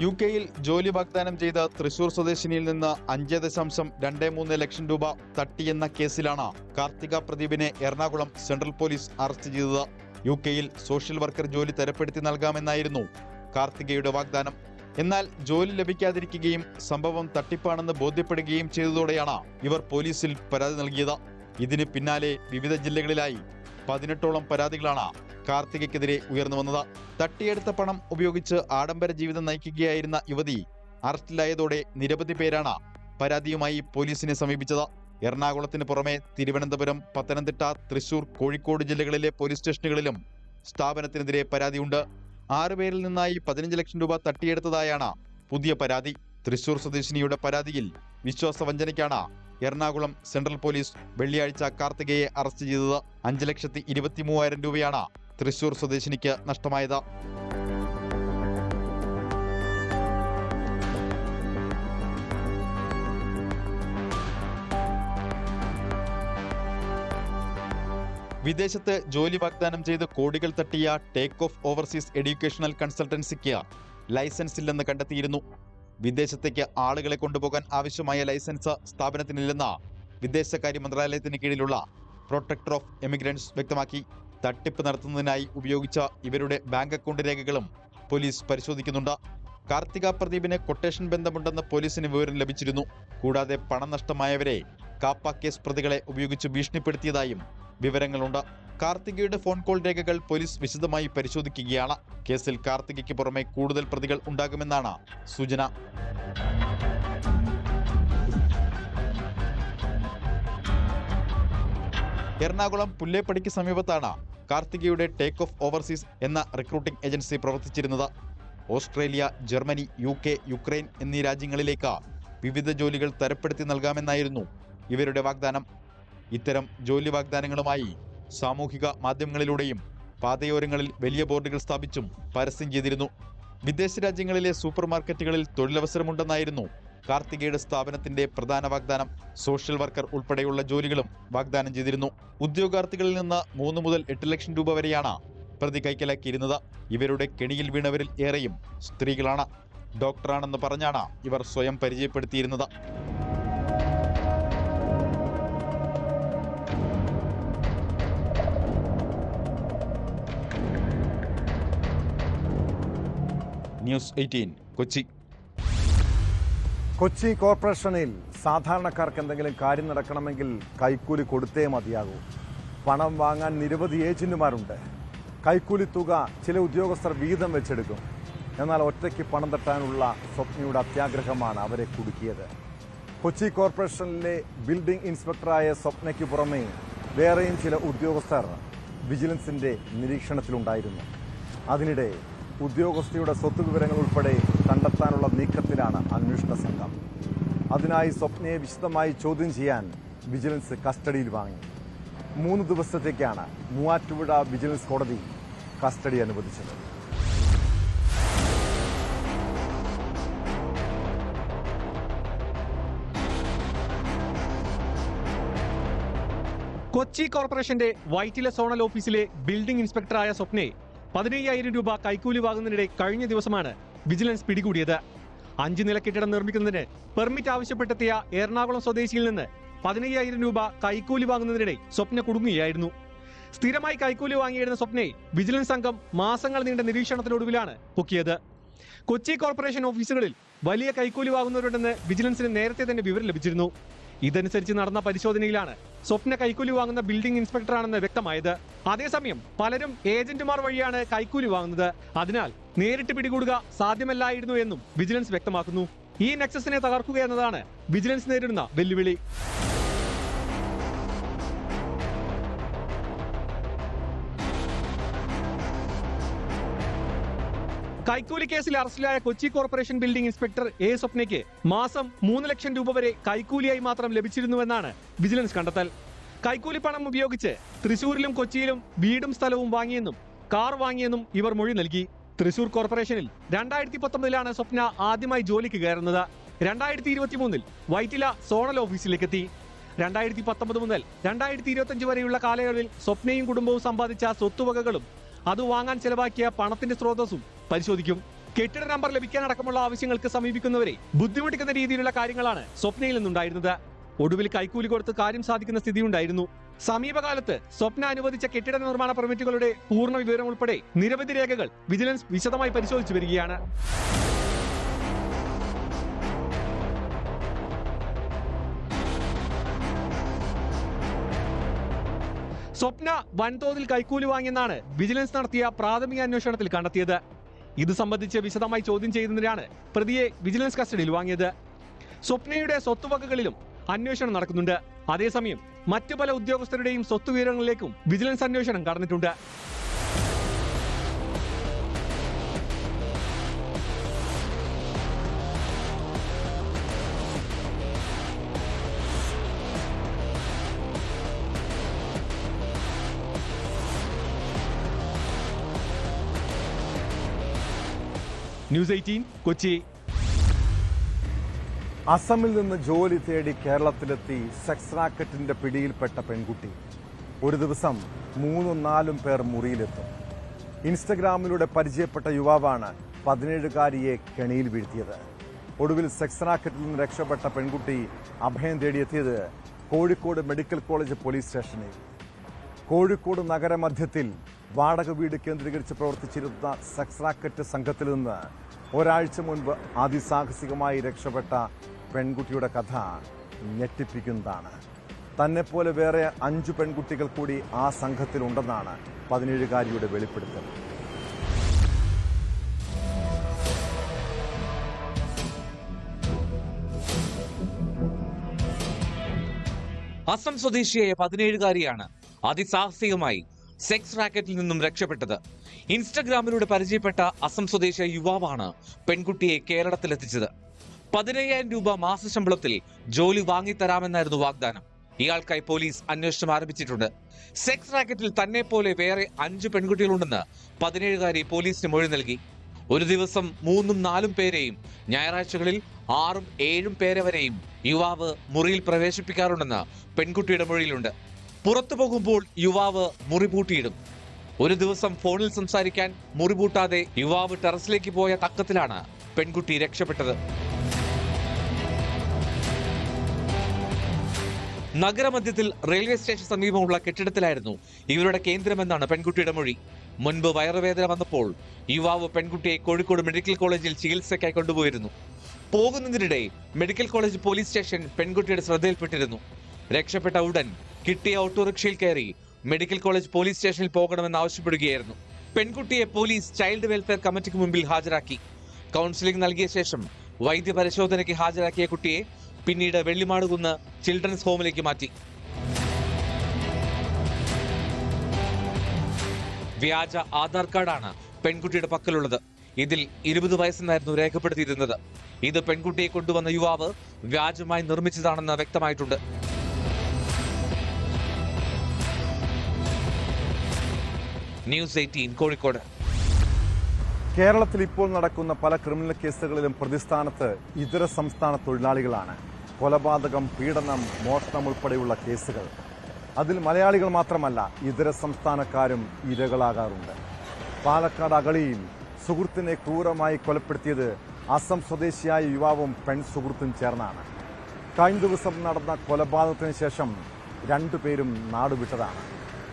F: യുകെയിൽ ജോലി വാഗ്ദാനം ചെയ്ത തൃശൂർ സ്വദേശിനിയിൽ നിന്ന് 5.23 ലക്ഷം രൂപ തട്ടിയെന്ന കേസിലാണ് കാർത്തിക പ്രദീപിനെ എറണാകുളം സെൻട്രൽ പോലീസ് അറസ്റ്റ് ചെയ്തത്. യുകെയിൽ സോഷ്യൽ വർക്കർ ജോലി തരപ്പെടുത്തി നൽകാമെന്നായിരുന്നു കാർത്തികയുടെ വാഗ്ദാനം. എന്നാൽ ജോലി ലഭിക്കാതിരിക്കുകയും സംഭവം തട്ടിപ്പാണെന്ന് ബോധ്യപ്പെടുകയും ചെയ്തതോടെയാണ് ഇവർ പോലീസിൽ പരാതി നൽകിയത്. ഇതിന് പിന്നാലെ വിവിധ ജില്ലകളിലായി 18ഓളം പരാതികളാണ് കാർത്തികയ്ക്കെതിരെ ഉയർന്നു വന്നത്. തട്ടിയെടുത്ത പണം ഉപയോഗിച്ച് ആഡംബര ജീവിതം നയിക്കുകയായിരുന്ന യുവതി അറസ്റ്റിലായതോടെ നിരവധി പേരാണ് പരാതിയുമായി പോലീസിനെ സമീപിച്ചത്. എറണാകുളത്തിന് പുറമെ തിരുവനന്തപുരം, പത്തനംതിട്ട, തൃശൂർ, കോഴിക്കോട് ജില്ലകളിലെ പോലീസ് സ്റ്റേഷനുകളിലും സ്ഥാപനത്തിനെതിരെ പരാതിയുണ്ട്. 6 പേരിൽ നിന്നായി 15 ലക്ഷം രൂപ തട്ടിയെടുത്തതായാണ് പുതിയ പരാതി. തൃശൂർ സ്വദേശിനിയുടെ പരാതിയിൽ വിശ്വാസവഞ്ചനയ്ക്കാണ് എറണാകുളം സെൻട്രൽ പോലീസ് വെള്ളിയാഴ്ച കാർത്തികയെ അറസ്റ്റ് ചെയ്തത്. 5,23,000 രൂപയാണ് തൃശൂർ സ്വദേശിനിക്ക് നഷ്ടമായത്. വിദേശത്ത് ജോലി വാഗ്ദാനം ചെയ്ത് കോടികൾ തട്ടിയ ടേക്ക് ഓഫ് ഓവർസീസ് എഡ്യൂക്കേഷണൽ കൺസൾട്ടൻസിക്ക് ലൈസൻസ് ഇല്ലെന്ന് കണ്ടെത്തിയിരുന്നു. വിദേശത്തേക്ക് ആളുകളെ കൊണ്ടുപോകാൻ ആവശ്യമായ ലൈസൻസ് സ്ഥാപനത്തിനില്ലെന്ന് വിദേശകാര്യ മന്ത്രാലയത്തിന് കീഴിലുള്ള പ്രൊട്ടക്ടർ ഓഫ് എമിഗ്രൻസ് വ്യക്തമാക്കി. തട്ടിപ്പ് നടത്തുന്നതിനായി ഉപയോഗിച്ച ഇവരുടെ ബാങ്ക് അക്കൗണ്ട് രേഖകളും പോലീസ് പരിശോധിക്കുന്നുണ്ട്. കാർത്തിക പ്രദീപിന് കൊട്ടേഷൻ ബന്ധമുണ്ടെന്ന് പോലീസിന് വിവരം ലഭിച്ചിരുന്നു. കൂടാതെ പണം നഷ്ടമായവരെ കാപ്പ കേസ് പ്രതികളെ ഉപയോഗിച്ച് ഭീഷണിപ്പെടുത്തിയതായും വിവരങ്ങളുണ്ട്. കാർത്തികയുടെ ഫോൺ കോൾ രേഖകൾ പോലീസ് വിശദമായി പരിശോധിക്കുകയാണ്. കേസിൽ കാർത്തികയ്ക്ക് പുറമെ കൂടുതൽ പ്രതികൾ ഉണ്ടാകുമെന്നാണ് സൂചന. എറണാകുളം പുല്ലേപ്പടിക്ക് സമീപത്താണ് കാർത്തികയുടെ ടേക്ക് ഓഫ് ഓവർസീസ് എന്ന റിക്രൂട്ടിംഗ് ഏജൻസി പ്രവർത്തിച്ചിരുന്നത്. ഓസ്ട്രേലിയ, ജർമ്മനി, UK, യുക്രൈൻ എന്നീ രാജ്യങ്ങളിലേക്ക് വിവിധ ജോലികൾ തരപ്പെടുത്തി നൽകാമെന്നായിരുന്നു ഇവരുടെ വാഗ്ദാനം. ഇത്തരം ജോലി വാഗ്ദാനങ്ങളുമായി സാമൂഹിക മാധ്യമങ്ങളിലൂടെയും പാതയോരങ്ങളിൽ വലിയ ബോർഡുകൾ സ്ഥാപിച്ചും പരസ്യം ചെയ്തിരുന്നു. വിദേശ രാജ്യങ്ങളിലെ സൂപ്പർ മാർക്കറ്റുകളിൽ തൊഴിലവസരമുണ്ടെന്നായിരുന്നു കാർത്തികയുടെ സ്ഥാപനത്തിന്റെ പ്രധാന വാഗ്ദാനം. സോഷ്യൽ വർക്കർ ഉൾപ്പെടെയുള്ള ജോലികളും വാഗ്ദാനം ചെയ്തിരുന്നു. ഉദ്യോഗാർത്ഥികളിൽ നിന്ന് 3 മുതൽ 8 ലക്ഷം രൂപ വരെയാണ് പ്രതി കൈക്കലാക്കിയിരുന്നത്. ഇവരുടെ കെണിയിൽ വീണവരിൽ ഏറെയും സ്ത്രീകളാണ്. ഡോക്ടറാണെന്ന് പറഞ്ഞാണ് ഇവർ സ്വയം പരിചയപ്പെടുത്തിയിരുന്നത്. ന്യൂസ് 18 കൊച്ചി.
A: കൊച്ചി കോർപ്പറേഷനിൽ സാധാരണക്കാർക്ക് എന്തെങ്കിലും കാര്യം നടക്കണമെങ്കിൽ കൈക്കൂലി കൊടുത്തേ മതിയാകൂ. പണം വാങ്ങാൻ നിരവധി ഏജന്റുമാരുണ്ട്. കൈക്കൂലി തുക ചില ഉദ്യോഗസ്ഥർ വീതം വെച്ചെടുക്കും. എന്നാൽ ഒറ്റയ്ക്ക് പണം തട്ടാനുള്ള സ്വപ്നയുടെ അത്യാഗ്രഹമാണ് അവരെ കുടുക്കിയത്. കൊച്ചി കോർപ്പറേഷനിലെ ബിൽഡിംഗ് ഇൻസ്പെക്ടറായ സ്വപ്നയ്ക്ക് പുറമെ വേറെയും ചില ഉദ്യോഗസ്ഥർ വിജിലൻസിന്റെ നിരീക്ഷണത്തിലുണ്ടായിരുന്നു. അതിനിടെ ഉദ്യോഗസ്ഥയുടെ സ്വത്ത് വിവരങ്ങൾ ഉൾപ്പെടെ കണ്ടെത്താനുള്ള നീക്കത്തിലാണ് അന്വേഷണ സംഘം. അതിനായി സ്വപ്നയെ വിശദമായി ചോദ്യം ചെയ്യാൻ വിജിലൻസ് കസ്റ്റഡിയിൽ വാങ്ങി. 3 ദിവസത്തേക്കാണ് മൂവാറ്റുപുഴ വിജിലൻസ് കോടതി കസ്റ്റഡി അനുവദിച്ചത്.
E: കൊച്ചി കോർപ്പറേഷന്റെ വൈറ്റില സോണൽ ഓഫീസിലെ ബിൽഡിംഗ് ഇൻസ്പെക്ടറായ സ്വപ്നയെ 15,000 രൂപ കൈക്കൂലി വാങ്ങുന്നതിനിടെ കഴിഞ്ഞ ദിവസമാണ് വിജിലൻസ് പിടികൂടിയത്. 5 നില കെട്ടിടം നിർമ്മിക്കുന്നതിന് പെർമിറ്റ് ആവശ്യപ്പെട്ടെത്തിയ എറണാകുളം സ്വദേശിയിൽ നിന്ന് 15,000 രൂപ കൈക്കൂലി വാങ്ങുന്നതിനിടെ സ്വപ്ന കുടുങ്ങുകയായിരുന്നു. സ്ഥിരമായി കൈക്കൂലി വാങ്ങിയിരുന്ന സ്വപ്നയെ വിജിലൻസ് സംഘം മാസങ്ങൾ നീണ്ട നിരീക്ഷണത്തിനൊടുവിലാണ് പൊക്കിയത്. കൊച്ചി കോർപ്പറേഷൻ ഓഫീസുകളിൽ വലിയ കൈക്കൂലി വാങ്ങുന്നവരുണ്ടെന്ന് വിജിലൻസിന് നേരത്തെ തന്നെ വിവരം ലഭിച്ചിരുന്നു. ഇതനുസരിച്ച് നടന്ന പരിശോധനയിലാണ് സ്വപ്ന കൈക്കൂലി വാങ്ങുന്ന ബിൽഡിംഗ് ഇൻസ്പെക്ടറാണെന്ന് വ്യക്തമായത്. അതേസമയം പലരും ഏജന്റുമാർ വഴിയാണ് കൈക്കൂലി വാങ്ങുന്നത്. അതിനാൽ നേരിട്ട് പിടികൂടുക സാധ്യമല്ലായിരുന്നു എന്നും വിജിലൻസ് വ്യക്തമാക്കുന്നു. ഈ നെക്സസിനെ തകർക്കുക എന്നതാണ് വിജിലൻസ് നേരിടുന്ന വെല്ലുവിളി. കൈക്കൂലി കേസിൽ അറസ്റ്റിലായ Kochi corporation building inspector A സ്വപ്നയ്ക്ക് മാസം 3 ലക്ഷം രൂപ വരെ കൈക്കൂലിയായി മാത്രം ലഭിച്ചിരുന്നുവെന്നാണ് വിജിലൻസ് കണ്ടെത്തൽ. കൈക്കൂലി പണം ഉപയോഗിച്ച് തൃശൂരിലും കൊച്ചിയിലും വീടും സ്ഥലവും വാങ്ങിയെന്നും കാർ വാങ്ങിയെന്നും ഇവർ മൊഴി നൽകി. തൃശൂർ കോർപ്പറേഷനിൽ 2019 സ്വപ്ന ആദ്യമായി ജോലിക്ക് കയറുന്നത്. 2023 വൈറ്റില സോണൽ ഓഫീസിലേക്കെത്തി. 2019 മുതൽ 2025 വരെയുള്ള കാലയളവിൽ സ്വപ്നയും കുടുംബവും സമ്പാദിച്ച സ്വത്തുവകകളും അത് വാങ്ങാൻ ചെലവാക്കിയ പണത്തിന്റെ സ്രോതസ്സും പരിശോധിക്കും. കെട്ടിട നമ്പർ ലഭിക്കാനടക്കമുള്ള ആവശ്യങ്ങൾക്ക് സമീപിക്കുന്നവരെ ബുദ്ധിമുട്ടിക്കുന്ന രീതിയിലുള്ള കാര്യങ്ങളാണ് സ്വപ്നയിൽ നിന്നുണ്ടായിരുന്നത്. ഒടുവിൽ കൈക്കൂലി കൊടുത്ത് കാര്യം സാധിക്കുന്ന സ്ഥിതിയുണ്ടായിരുന്നു. സമീപകാലത്ത് സ്വപ്ന അനുവദിച്ച കെട്ടിട നിർമ്മാണ പെർമിറ്റുകളുടെ പൂർണ്ണ വിവരം ഉൾപ്പെടെ നിരവധി രേഖകൾ വിജിലൻസ് വിശദമായി പരിശോധിച്ചു വരികയാണ്. സ്വപ്ന വൻതോതിൽ കൈക്കൂലി വാങ്ങിയെന്നാണ് വിജിലൻസ് നടത്തിയ പ്രാഥമിക അന്വേഷണത്തിൽ കണ്ടെത്തിയത്. ഇത് സംബന്ധിച്ച് വിശദമായി ചോദ്യം ചെയ്യുന്നതിനാണ് പ്രതിയെ വിജിലൻസ് കസ്റ്റഡിയിൽ വാങ്ങിയത്. സ്വപ്നയുടെ സ്വത്തുവകകളിലും അന്വേഷണം നടക്കുന്നുണ്ട്. അതേസമയം മറ്റു പല ഉദ്യോഗസ്ഥരുടെയും സ്വത്ത് വിവരങ്ങളിലേക്കും വിജിലൻസ് അന്വേഷണം കടന്നിട്ടുണ്ട്. ന്യൂസ് 18 കൊച്ചി.
A: അസമിൽ നിന്ന് ജോലി തേടി കേരളത്തിലെത്തി സെക്സ് റാക്കറ്റിന്റെ പിടിയിൽപ്പെട്ട പെൺകുട്ടി. ഒരു ദിവസം 3-4 പേർ മുറിയിലെത്തും. ഇൻസ്റ്റഗ്രാമിലൂടെ പരിചയപ്പെട്ട യുവാവാണ് 17-കാരിയെ കെണിയിൽ വീഴ്ത്തിയത്. ഒടുവിൽ സെക്സ് റാക്കറ്റിൽ നിന്ന് രക്ഷപ്പെട്ട പെൺകുട്ടി അഭയം തേടിയെത്തിയത് കോഴിക്കോട് മെഡിക്കൽ കോളേജ് പോലീസ് സ്റ്റേഷനിൽ. കോഴിക്കോട് നഗരമധ്യത്തിൽ വാടക വീട് കേന്ദ്രീകരിച്ച് പ്രവർത്തിച്ചിരുന്ന സെക്സ് റാക്കറ്റ് സംഘത്തിൽ നിന്ന് ഒരാഴ്ച മുൻപ് അതിസാഹസികമായി രക്ഷപ്പെട്ട പെൺകുട്ടിയുടെ കഥ ഞെട്ടിപ്പിക്കുന്നതാണ്. തന്നെപ്പോലെ വേറെ 5 പെൺകുട്ടികൾ കൂടി ആ സംഘത്തിലുണ്ടെന്നാണ് 17-കാരിയുടെ വെളിപ്പെടുത്തൽ.
G: അസം സ്വദേശിയായ 17-കാരിയാണ് അതിസാഹസികമായി സെക്സ് റാക്കറ്റിൽ നിന്നും രക്ഷപ്പെട്ടത്. ഇൻസ്റ്റഗ്രാമിലൂടെ പരിചയപ്പെട്ട അസം സ്വദേശിയ യുവാവാണ് പെൺകുട്ടിയെ കേരളത്തിലെത്തിച്ചത്. 15,000 രൂപ മാസശമ്പളത്തിൽ ജോലി വാങ്ങിത്തരാമെന്നായിരുന്നു വാഗ്ദാനം. ഇയാൾക്കായി പോലീസ് അന്വേഷണം ആരംഭിച്ചിട്ടുണ്ട്. സെക്സ് റാക്കറ്റിൽ തന്നെ പോലെ വേറെ 5 പെൺകുട്ടികളുണ്ടെന്ന് 17-കാരി പോലീസിന് മൊഴി നൽകി. ഒരു ദിവസം 3-4 പേരെയും ഞായറാഴ്ചകളിൽ 6-7 പേരെ വരെയും യുവാവ് മുറിയിൽ പ്രവേശിപ്പിക്കാറുണ്ടെന്ന് പെൺകുട്ടിയുടെ മൊഴിയിലുണ്ട്. പുറത്തു പോകുമ്പോൾ യുവാവ് മുറി പൂട്ടിയിടും. ഒരു ദിവസം ഫോണിൽ സംസാരിക്കാൻ മുറി പൂട്ടാതെ യുവാവ് ടെറസിലേക്ക് പോയ തക്കത്തിലാണ് പെൺകുട്ടി രക്ഷപ്പെട്ടത്. നഗരമധ്യത്തിൽ റെയിൽവേ സ്റ്റേഷൻ സമീപമുള്ള കെട്ടിടത്തിലായിരുന്നു ഇവരുടെ കേന്ദ്രമെന്നാണ് പെൺകുട്ടിയുടെ മൊഴി. മുൻപ് വയറുവേദന വന്നപ്പോൾ യുവാവ് പെൺകുട്ടിയെ കോഴിക്കോട് മെഡിക്കൽ കോളേജിൽ ചികിത്സയ്ക്കായി കൊണ്ടുപോയിരുന്നു. പോകുന്നതിനിടെ മെഡിക്കൽ കോളേജ് പോലീസ് സ്റ്റേഷൻ പെൺകുട്ടിയുടെ ശ്രദ്ധയിൽപ്പെട്ടിരുന്നു. രക്ഷപ്പെട്ട ഉടൻ കിട്ടിയ ഓട്ടോറിക്ഷയിൽ കയറി മെഡിക്കൽ കോളേജ് പോലീസ് സ്റ്റേഷനിൽ പോകണമെന്ന് ആവശ്യപ്പെടുകയായിരുന്നു. പെൺകുട്ടിയെ പോലീസ് ചൈൽഡ് വെൽഫെയർ കമ്മിറ്റിക്ക് മുമ്പിൽ ഹാജരാക്കി. കൗൺസിലിംഗ് നൽകിയ ശേഷം വൈദ്യപരിശോധനയ്ക്ക് ഹാജരാക്കിയ കുട്ടിയെ പിന്നീട് വെള്ളിമാടുകുന്ന് ചിൽഡ്രൻസ് ഹോമിലേക്ക് മാറ്റി. വ്യാജ ആധാർ കാർഡാണ് പെൺകുട്ടിയുടെ പക്കലുള്ളത്. ഇതിൽ 20 വയസ്സെന്നായിരുന്നു രേഖപ്പെടുത്തിയിരുന്നത്. ഇത് പെൺകുട്ടിയെ കൊണ്ടുവന്ന യുവാവ് വ്യാജമായി നിർമ്മിച്ചതാണെന്ന് വ്യക്തമായിട്ടുണ്ട്. ന്യൂസ് 18 കോഴിക്കോട്.
A: കേരളത്തിൽ ഇപ്പോൾ നടക്കുന്ന പല ക്രിമിനൽ കേസുകളിലും പ്രതിസ്ഥാനത്ത് ഇതര സംസ്ഥാന തൊഴിലാളികളാണ്. കൊലപാതകം, പീഡനം, മോഷണം ഉൾപ്പെടെയുള്ള കേസുകൾ. അതിൽ മലയാളികൾ മാത്രമല്ല, ഇതര സംസ്ഥാനക്കാരും ഇരകളാകാറുണ്ട്. പാലക്കാട് അഗളിയിൽ സുഹൃത്തിനെ ക്രൂരമായി കൊലപ്പെടുത്തിയത് അസം സ്വദേശിയായ യുവാവും പെൺസുഹൃത്തും ചേർന്നാണ്. കഴിഞ്ഞ ദിവസം നടന്ന കൊലപാതകത്തിന് ശേഷം രണ്ടുപേരും നാടുവിട്ടതാണ്.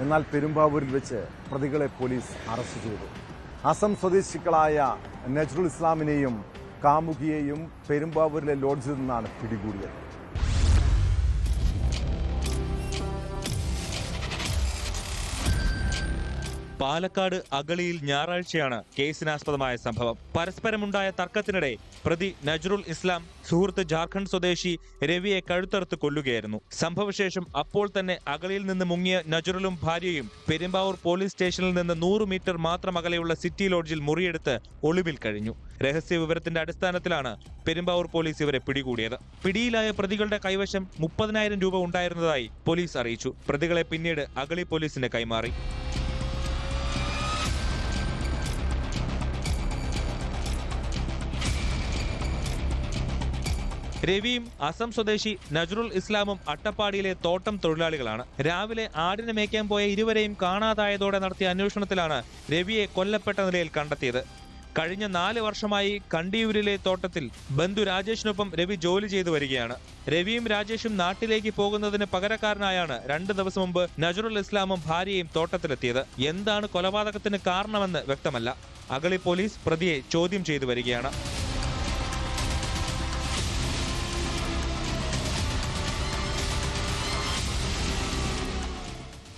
A: എന്നാൽ പെരുമ്പാവൂരിൽ വെച്ച് പ്രതികളെ പോലീസ് അറസ്റ്റ് ചെയ്തു. അസം സ്വദേശികളായ നജ്റുൽ ഇസ്ലാമിനെയും കാമുകിയെയും പെരുമ്പാവൂരിലെ ലോഡ്ജിൽ നിന്നാണ് പിടികൂടിയത്.
H: പാലക്കാട് അഗളിയിൽ ഞായറാഴ്ചയാണ് കേസിനാസ്പദമായ സംഭവം. പരസ്പരമുണ്ടായ തർക്കത്തിനിടെ പ്രതി നജ്റുൽ ഇസ്ലാം സുഹൃത്ത് ജാർഖണ്ഡ് സ്വദേശി രവിയെ കഴുത്തറുത്ത് കൊല്ലുകയായിരുന്നു. സംഭവശേഷം അപ്പോൾ തന്നെ അഗളിയിൽ നിന്ന് മുങ്ങിയ നജ്റുലും ഭാര്യയും പെരുമ്പാവൂർ പോലീസ് സ്റ്റേഷനിൽ നിന്ന് 100 മീറ്റർ മാത്രം അകലെയുള്ള സിറ്റി ലോഡ്ജിൽ മുറിയെടുത്ത് ഒളിവിൽ കഴിഞ്ഞു. രഹസ്യ വിവരത്തിന്റെ അടിസ്ഥാനത്തിലാണ് പെരുമ്പാവൂർ പോലീസ് ഇവരെ പിടികൂടിയത്. പിടിയിലായ പ്രതികളുടെ കൈവശം 30,000 രൂപ ഉണ്ടായിരുന്നതായി പോലീസ് അറിയിച്ചു. പ്രതികളെ പിന്നീട് അഗളി പോലീസിന് കൈമാറി. രവിയും അസം സ്വദേശി നജ്റുൽ ഇസ്ലാമും അട്ടപ്പാടിയിലെ തോട്ടം തൊഴിലാളികളാണ്. രാവിലെ ആടിനെ മേയ്ക്കാൻ പോയ ഇരുവരെയും കാണാതായതോടെ നടത്തിയ അന്വേഷണത്തിലാണ് രവിയെ കൊല്ലപ്പെട്ട നിലയിൽ കണ്ടെത്തിയത്. കഴിഞ്ഞ 4 വർഷമായി കണ്ടിയൂരിലെ തോട്ടത്തിൽ ബന്ധു രാജേഷിനൊപ്പം രവി ജോലി ചെയ്തു വരികയാണ്. രവിയും രാജേഷും നാട്ടിലേക്ക് പോകുന്നതിന് പകരക്കാരനായാണ് 2 ദിവസം മുമ്പ് നജ്റുൽ ഇസ്ലാമും ഭാര്യയും തോട്ടത്തിലെത്തിയത്. എന്താണ് കൊലപാതകത്തിന് കാരണമെന്ന് വ്യക്തമല്ല. അഗളി പോലീസ് പ്രതിയെ ചോദ്യം ചെയ്തു വരികയാണ്.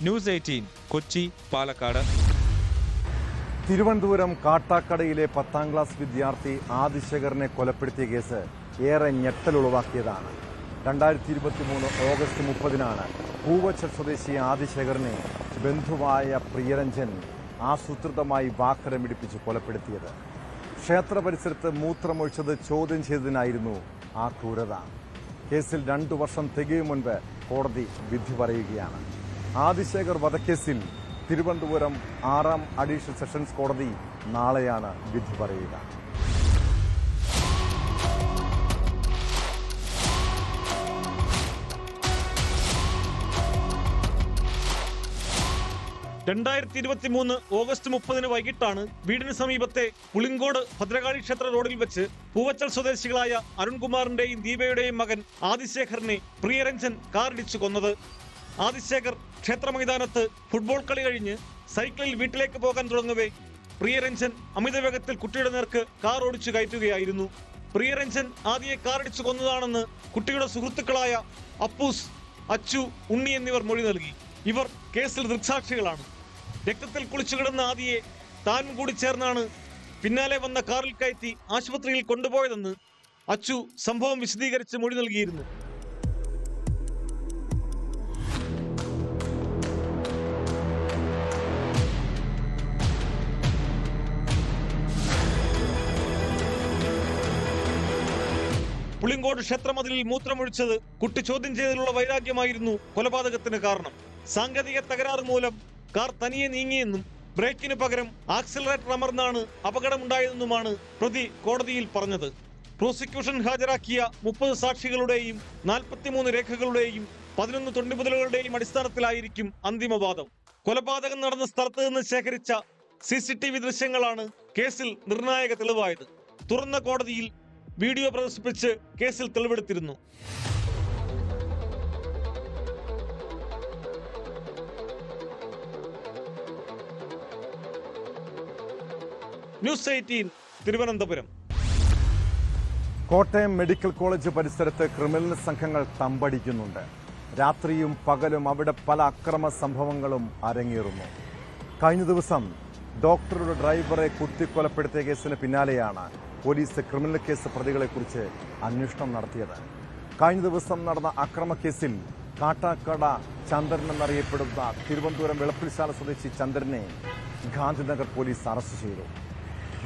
H: ന്യൂസ് 18 കൊച്ചി, പാലക്കാട്.
A: തിരുവനന്തപുരം കാട്ടാക്കടയിലെ 10ാം ക്ലാസ് വിദ്യാർത്ഥി ആദിശേഖറിനെ കൊലപ്പെടുത്തിയ കേസ് ഏറെ ഞെട്ടലുളവാക്കിയതാണ്. 2023 ഓഗസ്റ്റ് 30-നാണ് പൂവച്ചൽ സ്വദേശി ആദിശേഖറിനെ ബന്ധുവായ പ്രിയരഞ്ജൻ ആസൂത്രിതമായി വാക്കരമിടിപ്പിച്ച് കൊലപ്പെടുത്തിയത്. ക്ഷേത്ര പരിസരത്ത് മൂത്രമൊഴിച്ചത് ചോദ്യം ചെയ്തതിനായിരുന്നു ആ ക്രൂരത. കേസിൽ 2 വർഷം തികയും മുൻപ് കോടതി വിധി പറയുകയാണ്. ആദിശേഖർ വധക്കേസിൽ തിരുവനന്തപുരം 6ാം അഡീഷണൽ സെഷൻസ് കോടതി നാളെയാണ് വിധി പറയുക.
C: ഓഗസ്റ്റ് 30 വൈകിട്ടാണ് വീടിന് സമീപത്തെ പുളിങ്കോട് ഭദ്രകാളി ക്ഷേത്ര റോഡിൽ വെച്ച് പൂവച്ചൽ സ്വദേശികളായ അരുൺകുമാറിന്റെയും ദീപയുടെയും മകൻ ആദിശേഖറിനെ പ്രിയരഞ്ജൻ കാറിടിച്ചു കൊന്നത്. ആദിശേഖർ ക്ഷേത്ര മൈതാനത്ത് ഫുട്ബോൾ കളി കഴിഞ്ഞ് സൈക്കിളിൽ വീട്ടിലേക്ക് പോകാൻ തുടങ്ങവേ പ്രിയരഞ്ജൻ അമിതവേഗത്തിൽ കുട്ടിയുടെ നേർക്ക് കാർ ഓടിച്ചു കയറ്റുകയായിരുന്നു. പ്രിയരഞ്ജൻ ആദിയെ കാറിടിച്ചു കൊന്നതാണെന്ന് കുട്ടിയുടെ സുഹൃത്തുക്കളായ അപ്പൂസ്, അച്ചു, ഉണ്ണി എന്നിവർ മൊഴി നൽകി. ഇവർ കേസിൽ ദൃക്സാക്ഷികളാണ്. രക്തത്തിൽ കുളിച്ചു കിടന്ന ആദിയെ താനും കൂടി ചേർന്നാണ് പിന്നാലെ വന്ന കാറിൽ കയറ്റി ആശുപത്രിയിൽ കൊണ്ടുപോയതെന്ന് അച്ചു സംഭവം വിശദീകരിച്ച് മൊഴി നൽകിയിരുന്നു. പുളിങ്കോട് ക്ഷേത്രമതിലിൽ മൂത്രമൊഴിച്ചത് കുട്ടി ചോദ്യം ചെയ്തതിലുള്ള വൈരാഗ്യമായിരുന്നു കൊലപാതകത്തിന് കാരണം. സാങ്കേതിക തകരാറ് മൂലം കാർ തനിയെ നീങ്ങിയെന്നും ബ്രേക്കിന് പകരം ആക്സിലറേറ്റർ അമർന്നാണ് അപകടമുണ്ടായതെന്നുമാണ് പ്രതി കോടതിയിൽ പറഞ്ഞത്. പ്രോസിക്യൂഷൻ ഹാജരാക്കിയ 30 സാക്ഷികളുടെയും 43 രേഖകളുടെയും 11 തൊണ്ടിമുതലുകളുടെയും അടിസ്ഥാനത്തിലായിരിക്കും അന്തിമവാദം. കൊലപാതകം നടന്ന സ്ഥലത്ത് നിന്ന് ശേഖരിച്ച CCTV ദൃശ്യങ്ങളാണ് കേസിൽ നിർണായക തെളിവായത്. തുറന്ന കോടതിയിൽ വീഡിയോ പ്രദർശിപ്പിച്ച് കേസിൽ തെളിവെടുത്തിരുന്നു. News 18 Thiruvananthapuram.
A: Kottayam medical college പരിസരത്ത് ക്രിമിനൽ സംഘങ്ങൾ തമ്പടിക്കുന്നുണ്ട്. രാത്രിയും പകലും അവിടെ പല അക്രമ സംഭവങ്ങളും അരങ്ങേറുന്നു. കഴിഞ്ഞ ദിവസം ഡോക്ടറുടെ ഡ്രൈവറെ കുത്തിക്കൊലപ്പെടുത്തിയ കേസിന് പിന്നാലെയാണ് പോലീസ് ക്രിമിനൽ കേസ് പ്രതികളെക്കുറിച്ച് അന്വേഷണം നടത്തിയത്. കഴിഞ്ഞ ദിവസം നടന്ന അക്രമക്കേസിൽ കാട്ടാക്കട ചന്ദ്രൻ എന്നറിയപ്പെടുന്ന തിരുവനന്തപുരം വെളുപ്പിൽശാല സ്വദേശി ചന്ദ്രനെ ഗാന്ധിനഗർ പോലീസ് അറസ്റ്റ് ചെയ്തു.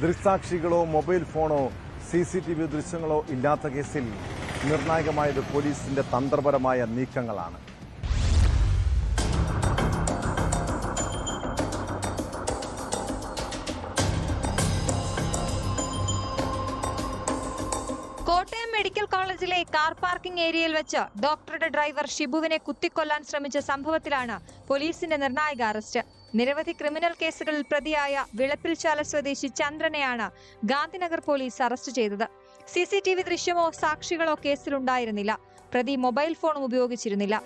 A: ദൃക്സാക്ഷികളോ മൊബൈൽ ഫോണോ CCTV ദൃശ്യങ്ങളോ ഇല്ലാത്ത കേസിൽ നിർണായകമായത് പോലീസിന്റെ തന്ത്രപരമായ നീക്കങ്ങളാണ്.
I: കോട്ടയം മെഡിക്കൽ കോളേജിലെ കാർ പാർക്കിംഗ് ഏരിയയിൽ വെച്ച് ഡോക്ടറുടെ ഡ്രൈവർ ഷിബുവിനെ കുത്തിക്കൊല്ലാൻ ശ്രമിച്ച സംഭവത്തിലാണ് പോലീസിന്റെ നിർണായക അറസ്റ്റ്. നിരവധി ക്രിമിനൽ കേസുകളിൽ പ്രതിയായ വിളപ്പിൽശാല സ്വദേശി ചന്ദ്രനെയാണ് ഗാന്ധിനഗർ പോലീസ് അറസ്റ്റ് ചെയ്തത്. CCTV ദൃശ്യമോ സാക്ഷികളോ കേസിലുണ്ടായിരുന്നില്ല. പ്രതി മൊബൈൽ ഫോണും ഉപയോഗിച്ചിരുന്നില്ല.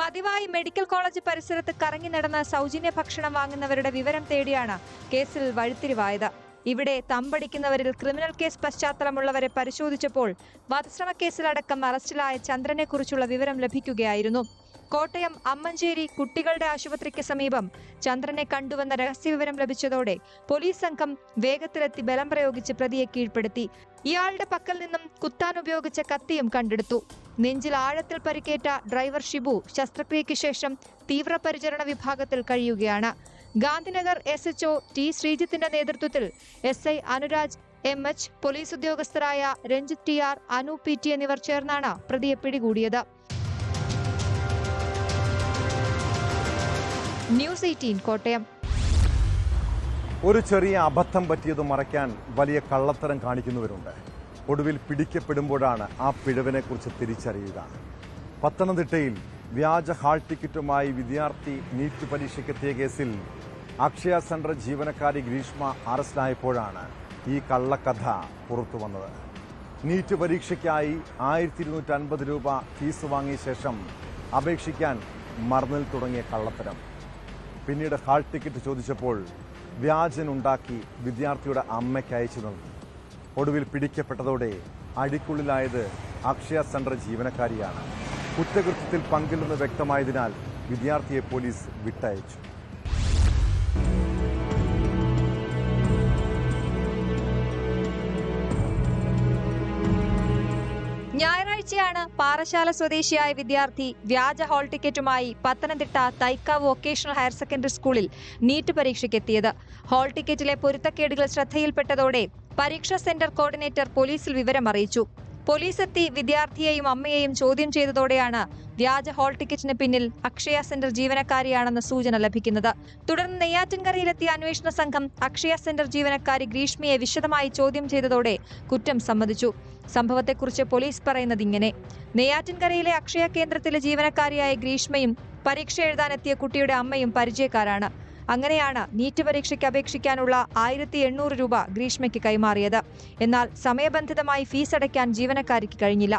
I: പതിവായി മെഡിക്കൽ കോളേജ് പരിസരത്ത് കറങ്ങി നടന്ന് സൗജന്യ ഭക്ഷണം വാങ്ങുന്നവരുടെ വിവരം തേടിയാണ് കേസിൽ വഴിത്തിരിവായത്. ഇവിടെ തമ്പടിക്കുന്നവരിൽ ക്രിമിനൽ കേസ് പശ്ചാത്തലമുള്ളവരെ പരിശോധിച്ചപ്പോൾ വധശ്രമക്കേസിലടക്കം അറസ്റ്റിലായ ചന്ദ്രനെ കുറിച്ചുള്ള വിവരം ലഭിക്കുകയായിരുന്നു. കോട്ടയം അമ്മഞ്ചേരി കുട്ടികളുടെ ആശുപത്രിക്ക് സമീപം ചന്ദ്രനെ കണ്ടുവന്ന രഹസ്യവിവരം ലഭിച്ചതോടെ പോലീസ് സംഘം വേഗത്തിലെത്തി ബലം പ്രയോഗിച്ച് പ്രതിയെ കീഴ്പ്പെടുത്തി. ഇയാളുടെ പക്കൽ നിന്നും കുത്താൻ ഉപയോഗിച്ച കത്തിയും കണ്ടെടുത്തു. നെഞ്ചിൽ ആഴത്തിൽ പരിക്കേറ്റ ഡ്രൈവർ ഷിബു ശസ്ത്രക്രിയയ്ക്ക് ശേഷം തീവ്രപരിചരണ വിഭാഗത്തിൽ കഴിയുകയാണ്. ഗാന്ധിനഗർ SHO T ശ്രീജിത്തിന്റെ നേതൃത്വത്തിൽ SI അനുരാജ് MH, പോലീസ് ഉദ്യോഗസ്ഥരായ രഞ്ജിത്ത് TR, അനു PT എന്നിവർ ചേർന്നാണ് പ്രതിയെ പിടികൂടിയത്. ന്യൂസ് 18 കോട്ടയം.
A: ഒരു ചെറിയ അബദ്ധം പറ്റിയത് മറയ്ക്കാൻ വലിയ കള്ളത്തരം കാണിക്കുന്നവരുണ്ട്. ഒടുവിൽ പിടിക്കപ്പെടുമ്പോഴാണ് ആ പിഴവിനെക്കുറിച്ച് തിരിച്ചറിയുക. പത്തനംതിട്ടയിൽ വ്യാജ ഹാൾ ടിക്കറ്റുമായി വിദ്യാർത്ഥി നീറ്റ് പരീക്ഷയ്ക്കെത്തിയ കേസിൽ അക്ഷയ സെന്റർ ജീവനക്കാരി ഗ്രീഷ്മ അറസ്റ്റിലായപ്പോഴാണ് ഈ കള്ളക്കഥ പുറത്തു വന്നത്. നീറ്റ് പരീക്ഷയ്ക്കായി 1250 രൂപ ഫീസ് വാങ്ങിയ ശേഷം അപേക്ഷിക്കാൻ മറന്നിൽ തുടങ്ങിയ കള്ളത്തരം. പിന്നീട് ഹാൾ ടിക്കറ്റ് ചോദിച്ചപ്പോൾ വ്യാജനുണ്ടാക്കി വിദ്യാർത്ഥിയുടെ അമ്മയ്ക്ക് അയച്ചു നൽകി. ഒടുവിൽ പിടിക്കപ്പെട്ടതോടെ അടിക്കുള്ളിലായത് അക്ഷയ സെന്റർ ജീവനക്കാരിയാണ്. കുറ്റകൃത്യത്തിൽ പങ്കില്ലെന്ന് വ്യക്തമായതിനാൽ വിദ്യാർത്ഥിയെ പോലീസ് വിട്ടയച്ചു.
I: ഞായറാഴ്ചയാണ് പാറശാല സ്വദേശിയായ വിദ്യാർത്ഥി വ്യാജ ഹാൾ ടിക്കറ്റുമായി പത്തനംതിട്ട തൈക്കാവ് വൊക്കേഷണൽ ഹയർ സെക്കൻഡറി സ്കൂളിൽ നീറ്റ് പരീക്ഷയ്ക്കെത്തിയത്. ഹാൾ ടിക്കറ്റിലെ പൊരുത്തക്കേടുകൾ ശ്രദ്ധയിൽപ്പെട്ടതോടെ പരീക്ഷാ സെന്റർ കോർഡിനേറ്റർ പോലീസിൽ വിവരം അറിയിച്ചു. പോലീസ് എത്തി വിദ്യാർത്ഥിയെയും അമ്മയെയും ചോദ്യം ചെയ്തതോടെയാണ് വ്യാജ ഹാൾ ടിക്കറ്റിന് പിന്നിൽ അക്ഷയ സെന്റർ ജീവനക്കാരിയാണെന്ന സൂചന ലഭിക്കുന്നത്. തുടർന്ന് നെയ്യാറ്റിൻകരയിലെത്തിയ അന്വേഷണ സംഘം അക്ഷയ സെന്റർ ജീവനക്കാരി ഗ്രീഷ്മയെ വിശദമായി ചോദ്യം ചെയ്തതോടെ കുറ്റം സമ്മതിച്ചു. സംഭവത്തെക്കുറിച്ച് പോലീസ് പറയുന്നത് ഇങ്ങനെ: നെയ്യാറ്റിൻകരയിലെ അക്ഷയ കേന്ദ്രത്തിലെ ജീവനക്കാരിയായ ഗ്രീഷ്മയും പരീക്ഷ എഴുതാനെത്തിയ കുട്ടിയുടെ അമ്മയും പരിചയക്കാരാണ്. അങ്ങനെയാണ് നീറ്റ് പരീക്ഷയ്ക്ക് അപേക്ഷിക്കാനുള്ള 1800 രൂപ ഗ്രീഷ്മയ്ക്ക് കൈമാറിയത്. എന്നാൽ സമയബന്ധിതമായി ഫീസ് അടയ്ക്കാൻ ജീവനക്കാരിക്ക് കഴിഞ്ഞില്ല.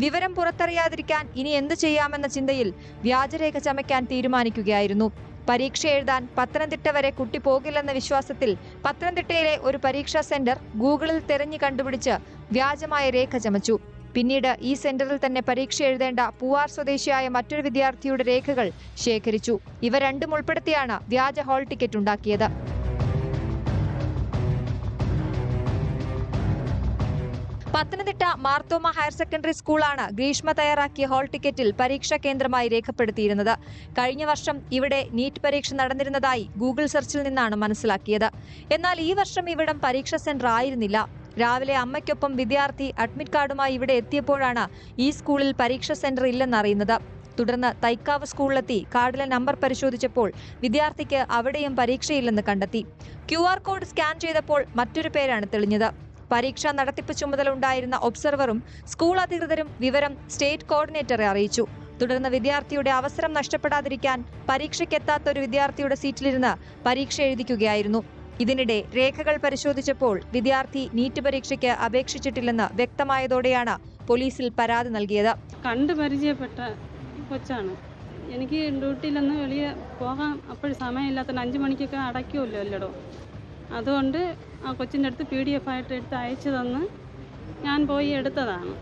I: വിവരം പുറത്തറിയാതിരിക്കാൻ ഇനി എന്തു ചെയ്യാമെന്ന ചിന്തയിൽ വ്യാജരേഖ ചമയ്ക്കാൻ തീരുമാനിക്കുകയായിരുന്നു. പരീക്ഷ എഴുതാൻ പത്തനംതിട്ട വരെ കുട്ടി പോകില്ലെന്ന വിശ്വാസത്തിൽ പത്തനംതിട്ടയിലെ ഒരു പരീക്ഷാ സെന്റർ ഗൂഗിളിൽ തെരഞ്ഞു കണ്ടുപിടിച്ച് വ്യാജമായ രേഖ ചമച്ചു. പിന്നീട് ഈ സെന്ററിൽ തന്നെ പരീക്ഷ എഴുതേണ്ട പൂവാർ സ്വദേശിയായ മറ്റൊരു വിദ്യാർത്ഥിയുടെ രേഖകൾ ശേഖരിച്ചു. ഇവ രണ്ടും ഉൾപ്പെടുത്തിയാണ് വ്യാജ ഹാൾ ടിക്കറ്റ് ഉണ്ടാക്കിയത്. പത്തനംതിട്ട മാർത്തോമ ഹയർ സെക്കൻഡറി സ്കൂളാണ് ഗ്രീഷ്മ തയ്യാറാക്കിയ ഹാൾ ടിക്കറ്റിൽ പരീക്ഷാ കേന്ദ്രമായി രേഖപ്പെടുത്തിയിരുന്നത്. കഴിഞ്ഞ വർഷം ഇവിടെ നീറ്റ് പരീക്ഷ നടന്നിരുന്നതായി ഗൂഗിൾ സെർച്ചിൽ നിന്നാണ് മനസ്സിലാക്കിയത്. എന്നാൽ ഈ വർഷം ഇവിടം പരീക്ഷാ സെന്റർ ആയിരുന്നില്ല. രാവിലെ അമ്മയ്ക്കൊപ്പം വിദ്യാർത്ഥി അഡ്മിറ്റ് കാർഡുമായി ഇവിടെ എത്തിയപ്പോഴാണ് ഈ സ്കൂളിൽ പരീക്ഷാ സെന്റർ ഇല്ലെന്നറിയുന്നത്. തുടർന്ന് തൈക്കാവ് സ്കൂളിലെത്തി കാർഡിലെ നമ്പർ പരിശോധിച്ചപ്പോൾ വിദ്യാർത്ഥിക്ക് അവിടെയും പരീക്ഷയില്ലെന്ന് കണ്ടെത്തി. QR കോഡ് സ്കാൻ ചെയ്തപ്പോൾ മറ്റൊരു പേരാണ് തെളിഞ്ഞത്. പരീക്ഷാ നടത്തിപ്പ് ചുമതല ഉണ്ടായിരുന്ന ഒബ്സർവറും സ്കൂൾ അധികൃതരും വിവരം സ്റ്റേറ്റ് കോർഡിനേറ്ററെ അറിയിച്ചു. തുടർന്ന് വിദ്യാർത്ഥിയുടെ അവസരം നഷ്ടപ്പെടാതിരിക്കാൻ പരീക്ഷയ്ക്കെത്താത്ത ഒരു വിദ്യാർത്ഥിയുടെ സീറ്റിലിരുന്ന് പരീക്ഷ എഴുതിക്കുകയായിരുന്നു. ഇതിനിടെ രേഖകൾ പരിശോധിച്ചപ്പോൾ വിദ്യാർത്ഥി നീറ്റ് പരീക്ഷയ്ക്ക് അപേക്ഷിച്ചിട്ടില്ലെന്ന് വ്യക്തമായതോടെയാണ് പോലീസിൽ പരാതി നൽകിയത്.
J: കണ്ടു പരിചയപ്പെട്ട കൊച്ചാണ്. എനിക്ക് ഡ്യൂട്ടിയിലൊന്ന് വെളിയെ പോകാൻ അപ്പോഴും സമയമില്ലാത്ത 5 മണിക്കൊക്കെ അടയ്ക്കുമല്ലോ എല്ലടോ. അതുകൊണ്ട് ആ കൊച്ചിൻ്റെ അടുത്ത് PDF ആയിട്ട് എടുത്ത് അയച്ചു തന്ന് ഞാൻ പോയി എടുത്തതാണ്.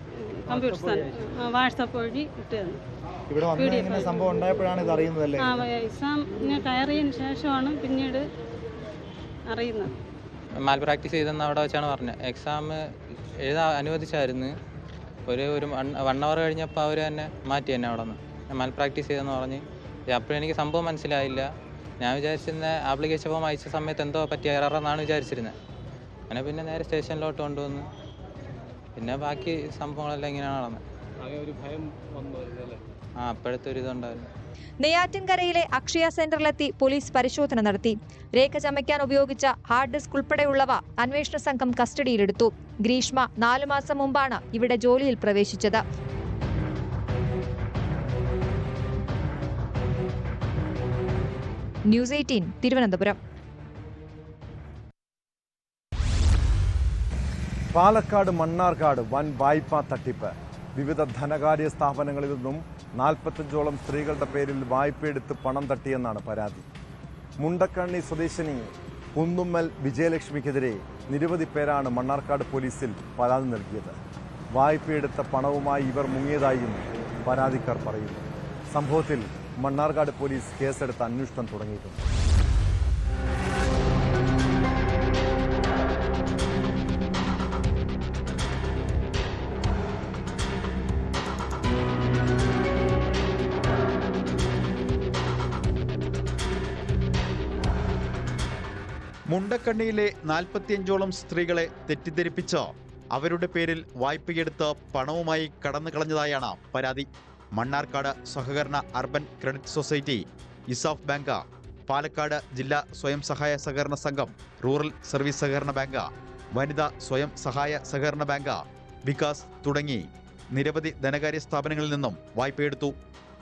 J: കമ്പ്യൂട്ടർ വാട്സപ്പ് വഴി ഇട്ട് തന്നു.
D: സംഭവം ഉണ്ടായപ്പോഴാണ് ഇത് അറിയുന്നതല്ലേ?
J: എക്സാമിന് കയറിയതിന് ശേഷമാണ് പിന്നീട് അറിയുന്നത്.
K: മാൽ പ്രാക്ടീസ് ചെയ്തെന്ന് അവിടെ വെച്ചാണ് പറഞ്ഞത്. എക്സാം എഴുതാൻ അനുവദിച്ചായിരുന്നു. ഒരു 1 അവർ കഴിഞ്ഞപ്പോൾ അവർ തന്നെ മാറ്റി എന്നെ അവിടെ നിന്ന് മാൽ പ്രാക്ടീസ് ചെയ്തെന്ന് പറഞ്ഞ്. അപ്പോഴും എനിക്ക് സംഭവം മനസ്സിലായില്ല. ഞാൻ വിചാരിച്ചിരുന്ന ആപ്ലിക്കേഷൻ ഫോം അയച്ച സമയത്ത് എന്തോ പറ്റിയ എററാണെന്നാണ് വിചാരിച്ചിരുന്നത്. അങ്ങനെ പിന്നെ നേരെ സ്റ്റേഷനിലോട്ട് കൊണ്ടുവന്ന് പിന്നെ ബാക്കി സംഭവങ്ങളെല്ലാം ഇങ്ങനെയാണ് നടന്നത്. അപ്പോഴത്തെ ഒരു ഇതുണ്ടായിരുന്നു.
I: നെയ്യാറ്റിൻകരയിലെ അക്ഷയ സെന്ററിലെത്തി പോലീസ് പരിശോധന നടത്തി. രേഖ ചമയ്ക്കാൻ ഉപയോഗിച്ച ഹാർഡ് ഡിസ്ക് ഉൾപ്പെടെയുള്ളവ അന്വേഷണ സംഘം കസ്റ്റഡിയിലെടുത്തു. ഗ്രീഷ്മ 4 മാസം മുമ്പാണ് ഇവിടെ ജോലിയിൽ പ്രവേശിച്ചത്. ന്യൂസ് 18 തിരുവനന്തപുരം.
A: പാലക്കാട് മണ്ണാർക്കാട് വൻ വായ്പാ തട്ടിപ്പ്. വിവിധ ധനകാര്യ സ്ഥാപനങ്ങളിൽ നിന്നും 45ഓളം സ്ത്രീകളുടെ പേരിൽ വായ്പയെടുത്ത് പണം തട്ടിയെന്നാണ് പരാതി. മുണ്ടക്കണ്ണി സ്വദേശിനി കുന്നുമ്മൽ വിജയലക്ഷ്മിക്കെതിരെ നിരവധി പേരാണ് മണ്ണാർക്കാട് പോലീസിൽ പരാതി നൽകിയത്. വായ്പയെടുത്ത പണവുമായി ഇവർ മുങ്ങിയതായും പരാതിക്കാർ പറയുന്നു. സംഭവത്തിൽ മണ്ണാർക്കാട് പോലീസ് കേസെടുത്ത് അന്വേഷണം തുടങ്ങിയിട്ടുണ്ട്.
F: മുണ്ടക്കണ്ണിയിലെ 45ഓളം സ്ത്രീകളെ തെറ്റിദ്ധരിപ്പിച്ച് അവരുടെ പേരിൽ വായ്പയെടുത്ത് പണവുമായി കടന്നു കളഞ്ഞതായാണ് പരാതി. മണ്ണാർക്കാട് സഹകരണ urban credit society, ESAF bank, Palakkad ജില്ലാ സ്വയം സഹായ സഹകരണ സംഘം, റൂറൽ സർവീസ് സഹകരണ ബാങ്ക്, വനിതാ സ്വയം സഹായ സഹകരണ ബാങ്ക്, വികാസ് തുടങ്ങി നിരവധി ധനകാര്യ സ്ഥാപനങ്ങളിൽ നിന്നും വായ്പയെടുത്തു.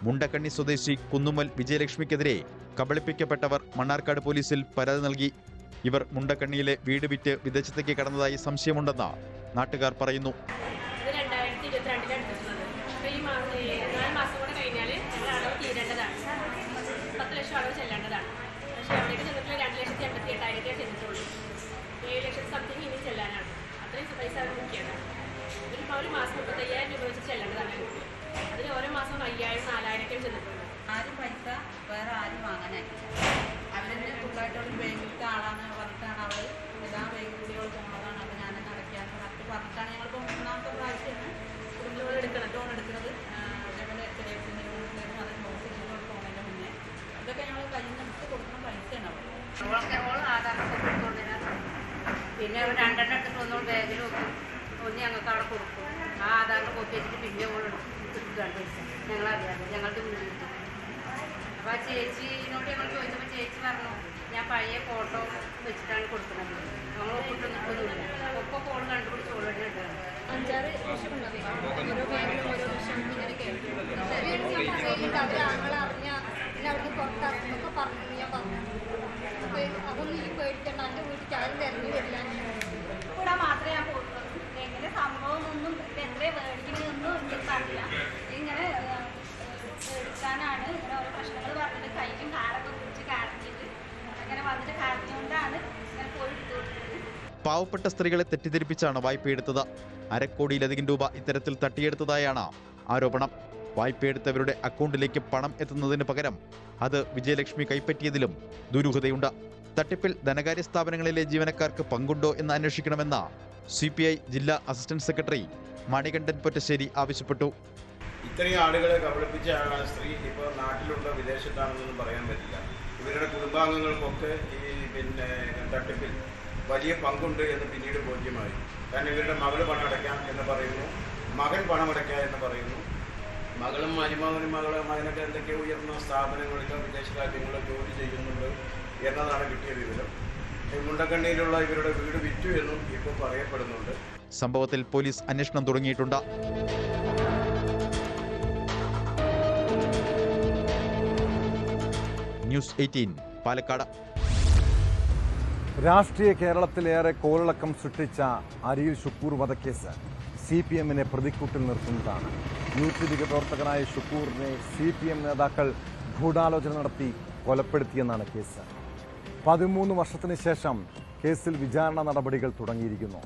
F: മുണ്ടക്കണ്ണി സ്വദേശി കുന്നുമ്മൽ വിജയലക്ഷ്മിക്കെതിരെ കബളിപ്പിക്കപ്പെട്ടവർ മണ്ണാർക്കാട് പോലീസിൽ പരാതി നൽകി. ഇവർ മുണ്ടക്കണ്ണിയിലെ വീട് വിറ്റ് വിദേശത്തേക്ക് കടന്നതായി സംശയമുണ്ടെന്ന് നാട്ടുകാർ പറയുന്നു.
L: ആരും പൈസ വേറെ ആരും വാങ്ങാനായില്ല. അവരെന്നെ ഫുള്ളായിട്ടുള്ള ബാങ്കിലത്തെ ആളാണ് പറഞ്ഞിട്ടാണ് അവൾ എല്ലാ ബാങ്കിലൂടെ പോണതാണ്. അപ്പോൾ ഞാനെന്നെ അടയ്ക്കാന്ന് പറഞ്ഞിട്ടാണ് ഞങ്ങളിപ്പോൾ 3ാമത്തെ പ്രാവശ്യമാണ് ലോൺ എടുക്കുന്നത്. അതേപോലെ ചെറിയ ലോൺ അത് നോട്ട് ചെയ്തുകൊണ്ട് പോകുന്നതിൻ്റെ മുന്നേ ഇതൊക്കെ ഞങ്ങൾ കയ്യിൽ നിന്ന് എടുത്ത് കൊടുക്കുന്ന പൈസയാണ് അവൾ ആധാരമൊക്കെ കൊടുത്തുകൊണ്ടിരുന്നത്. പിന്നെ 2 എണ്ണം എടുത്തിട്ട് ഒന്നുകൂടി ബാഗിൽ വെക്കും, ഒന്ന് ഞങ്ങൾക്ക് അവിടെ കൊടുക്കും. ആ ആധാറിൻ്റെ കോപ്പി വെച്ചിട്ട് പിന്നെ ഓൾ കിട്ടുകയാണ് പൈസ. ഞങ്ങളറിയാതെ ഞങ്ങളുടെ വീട്ടിൽ കിട്ടും. അപ്പോൾ ആ ചേച്ചിനോട് ഞങ്ങൾ ചോദിച്ചപ്പോൾ ചേച്ചി പറഞ്ഞു ഞാൻ പഴയ ഫോട്ടോ വെച്ചിട്ടാണ് കൊടുക്കുന്നത്, നമ്മൾ ഒപ്പിട്ടൊന്നുമില്ല. ഒപ്പം ഫോൺ കണ്ടുപിടിച്ച് ഓൾറെഡി ഇട്ടാണ്. 5-6 വർഷം ഓരോ ബാങ്കിലും ഓരോ വർഷം ഇങ്ങനെ കേട്ടു. അവിടുന്ന് പുറത്തിറങ്ങുന്നൊക്കെ പറഞ്ഞു. ഞാൻ പറഞ്ഞു അതൊന്നും ഈ പേടിക്കണം, എൻ്റെ വീട്ടിൽ ആരും തിരഞ്ഞു വരില്ല. കൂടെ മാത്രമേ ഞാൻ പോകുന്നുള്ളൂ. എങ്ങനെ സംഭവം ഒന്നും എത്ര മേടിക്കണമെന്നൊന്നും എനിക്കറിയില്ല. ഇങ്ങനെ എടുക്കാനാണ് ഇങ്ങനെ ഓരോ പ്രശ്നങ്ങൾ പറഞ്ഞിട്ട് കയ്യിലും കാറൊക്കെ കുടിച്ച് കരഞ്ഞിട്ട് അങ്ങനെ വന്നിട്ട് കരഞ്ഞുകൊണ്ടാണ് ഇങ്ങനെ പോയി എടുത്തുകൊടുത്തത്.
F: പാവപ്പെട്ട സ്ത്രീകളെ തെറ്റിദ്ധരിപ്പിച്ചാണ് വായ്പയെടുത്തത്. 1/2 കോടിയിലധികം രൂപ ഇത്തരത്തിൽ തട്ടിയെടുത്തതായാണ് ആരോപണം. വായ്പയെടുത്തവരുടെ അക്കൗണ്ടിലേക്ക് പണം എത്തുന്നതിന് പകരം അത് വിജയലക്ഷ്മി കൈപ്പറ്റിയതിലും ദുരൂഹതയുണ്ട്. തട്ടിപ്പിൽ ധനകാര്യ സ്ഥാപനങ്ങളിലെ ജീവനക്കാർക്ക് പങ്കുണ്ടോ എന്ന് അന്വേഷിക്കണമെന്ന് CPI ജില്ലാ അസിസ്റ്റന്റ് സെക്രട്ടറി മണികണ്ഠൻ പൊറ്റശ്ശേരി ആവശ്യപ്പെട്ടു.
M: ഇത്രയും ആളുകളെ കബളിപ്പിച്ച സ്ത്രീ ഇപ്പോൾ നാട്ടിലുണ്ടോ വിദേശത്താണെന്നൊന്നും പറയാൻ പറ്റില്ല. ഇവരുടെ കുടുംബാംഗങ്ങൾക്കൊക്കെ ഈ തട്ടിപ്പിൽ വലിയ പങ്കുണ്ട് എന്ന് പിന്നീട് ബോധ്യമായി. കാരണം ഇവരുടെ മകൾ പണമടയ്ക്കാം എന്ന് പറയുന്നു, മകൻ പണമടയ്ക്കാം എന്ന് പറയുന്നു. മകളും മകനൊക്കെ എന്തൊക്കെയോ ഉയർന്ന സ്ഥാപനങ്ങളിലോ വിദേശ രാജ്യങ്ങളിലോ ജോലി ചെയ്യുന്നുണ്ട് എന്നതാണ് കിട്ടിയ വിവരം. മുണ്ടക്കണ്ണിയിലുള്ള ഇവരുടെ വീട് വിറ്റു എന്നും ഇപ്പോൾ പറയപ്പെടുന്നുണ്ട്.
F: സംഭവത്തിൽ പോലീസ് അന്വേഷണം തുടങ്ങിയിട്ടുണ്ട്. ന്യൂസ് 18 പാലക്കാട്.
A: രാഷ്ട്രീയ കേരളത്തിലേറെ കോളിളക്കം സൃഷ്ടിച്ച അരിയിൽ ഷുക്കൂർ വധക്കേസ് CPM-നെ പ്രതിക്കൂട്ടിൽ നിർത്തുന്നതാണ്. യൂത്ത് ലീഗ് പ്രവർത്തകനായ ഷുക്കൂറിനെ CPM നേതാക്കൾ ഗൂഢാലോചന നടത്തി കൊലപ്പെടുത്തിയെന്നാണ് കേസ്. 13 വർഷത്തിന് ശേഷം കേസിൽ വിചാരണ നടപടികൾ തുടങ്ങിയിരിക്കുന്നു.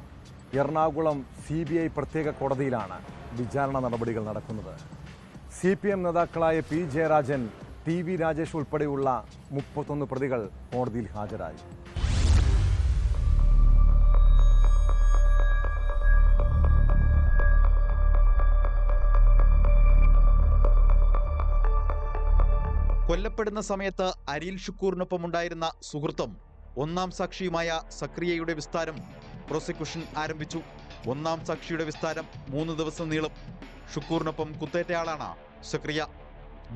A: എറണാകുളം CBI പ്രത്യേക കോടതിയിലാണ് വിചാരണ നടപടികൾ നടക്കുന്നത്. CPM നേതാക്കളായ P. ജയരാജൻ, TV രാജേഷ് ഉൾപ്പെടെയുള്ള 31 പ്രതികൾ കോടതിയിൽ ഹാജരായി.
F: കൊല്ലപ്പെടുന്ന സമയത്ത് അരിയിൽ ഷുക്കൂറിനൊപ്പം ഉണ്ടായിരുന്ന സുഹൃത്തും ഒന്നാം സാക്ഷിയുമായ സക്രിയയുടെ വിസ്താരം പ്രോസിക്യൂഷൻ ആരംഭിച്ചു. ഒന്നാം സാക്ഷിയുടെ വിസ്താരം 3 ദിവസം നീളും. ഷുക്കൂറിനൊപ്പം കുത്തേറ്റയാളാണ് സക്രിയ.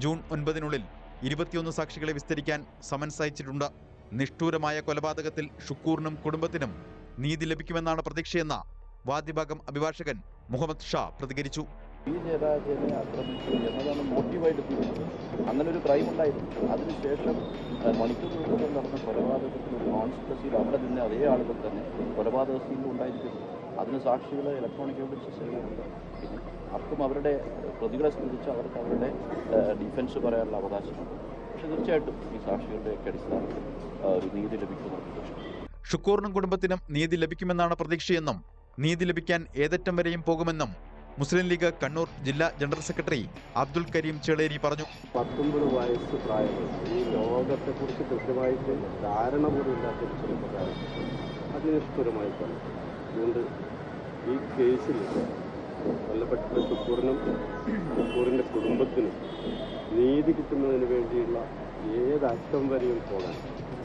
F: ജൂൺ 9-നുള്ളിൽ 21 സാക്ഷികളെ വിസ്തരിക്കാൻ സമൻസ് അയച്ചിട്ടുണ്ട്. നിഷ്ഠൂരമായ കൊലപാതകത്തിൽ ഷുക്കൂറിനും കുടുംബത്തിനും നീതി ലഭിക്കുമെന്നാണ് പ്രതീക്ഷയെന്ന വാദിഭാഗം അഭിഭാഷകൻ മുഹമ്മദ് ഷാ പ്രതികരിച്ചു.
N: ജയരാജനെ ആക്രമിച്ചു എന്നതാണ് മോട്ടീവായിട്ട് തീരുന്നത്. അങ്ങനെ ഒരു ക്രൈം ഉണ്ടായിരുന്നു. അതിനുശേഷം മണിക്കൂറുകൾ നടന്ന കൊലപാതകത്തിന് കോൺസ്പിറസിയിൽ അവിടെ നിന്ന് അതേ ആളുകൾ തന്നെ കൊലപാതക സീനിൽ ഉണ്ടായിരിക്കുന്നു. അതിന് സാക്ഷികൾ ഇലക്ട്രോണിക് എവിഡൻസ് ചെയ്യുന്നുണ്ട്. പിന്നെ ആർക്കും അവരുടെ പ്രതികളെ സംബന്ധിച്ച് അവർക്ക് അവരുടെ ഡിഫൻസ് പറയാനുള്ള അവകാശമുണ്ട്. പക്ഷെ തീർച്ചയായിട്ടും ഈ സാക്ഷികളുടെയൊക്കെ അടിസ്ഥാനത്തിൽ നീതി ലഭിക്കുന്ന പ്രതീക്ഷ.
F: ഷുക്കൂറിനും കുടുംബത്തിനും നീതി ലഭിക്കുമെന്നാണ് പ്രതീക്ഷയെന്നും നീതി ലഭിക്കാൻ ഏതറ്റം വരെയും പോകുമെന്നും മുസ്ലിം ലീഗ് കണ്ണൂർ ജില്ലാ ജനറൽ സെക്രട്ടറി അബ്ദുൽ കരീം ചേളേരി പറഞ്ഞു.
O: 19 വയസ്സ് പ്രായമുള്ള ഈ ലോകത്തെക്കുറിച്ച് കൃത്യമായിട്ട് ധാരണ പോലും ഇല്ലാത്ത ചെറുപ്പക്കാരൻ അതിനിഷ്ഠുരമായി പറഞ്ഞു. അതുകൊണ്ട് ഈ കേസിൽ കൊല്ലപ്പെട്ട ഷുക്കൂറിൻ്റെ കുടുംബത്തിനും നീതി കിട്ടുന്നതിന് വേണ്ടിയുള്ള ഏതറ്റം വരെയും പോകാൻ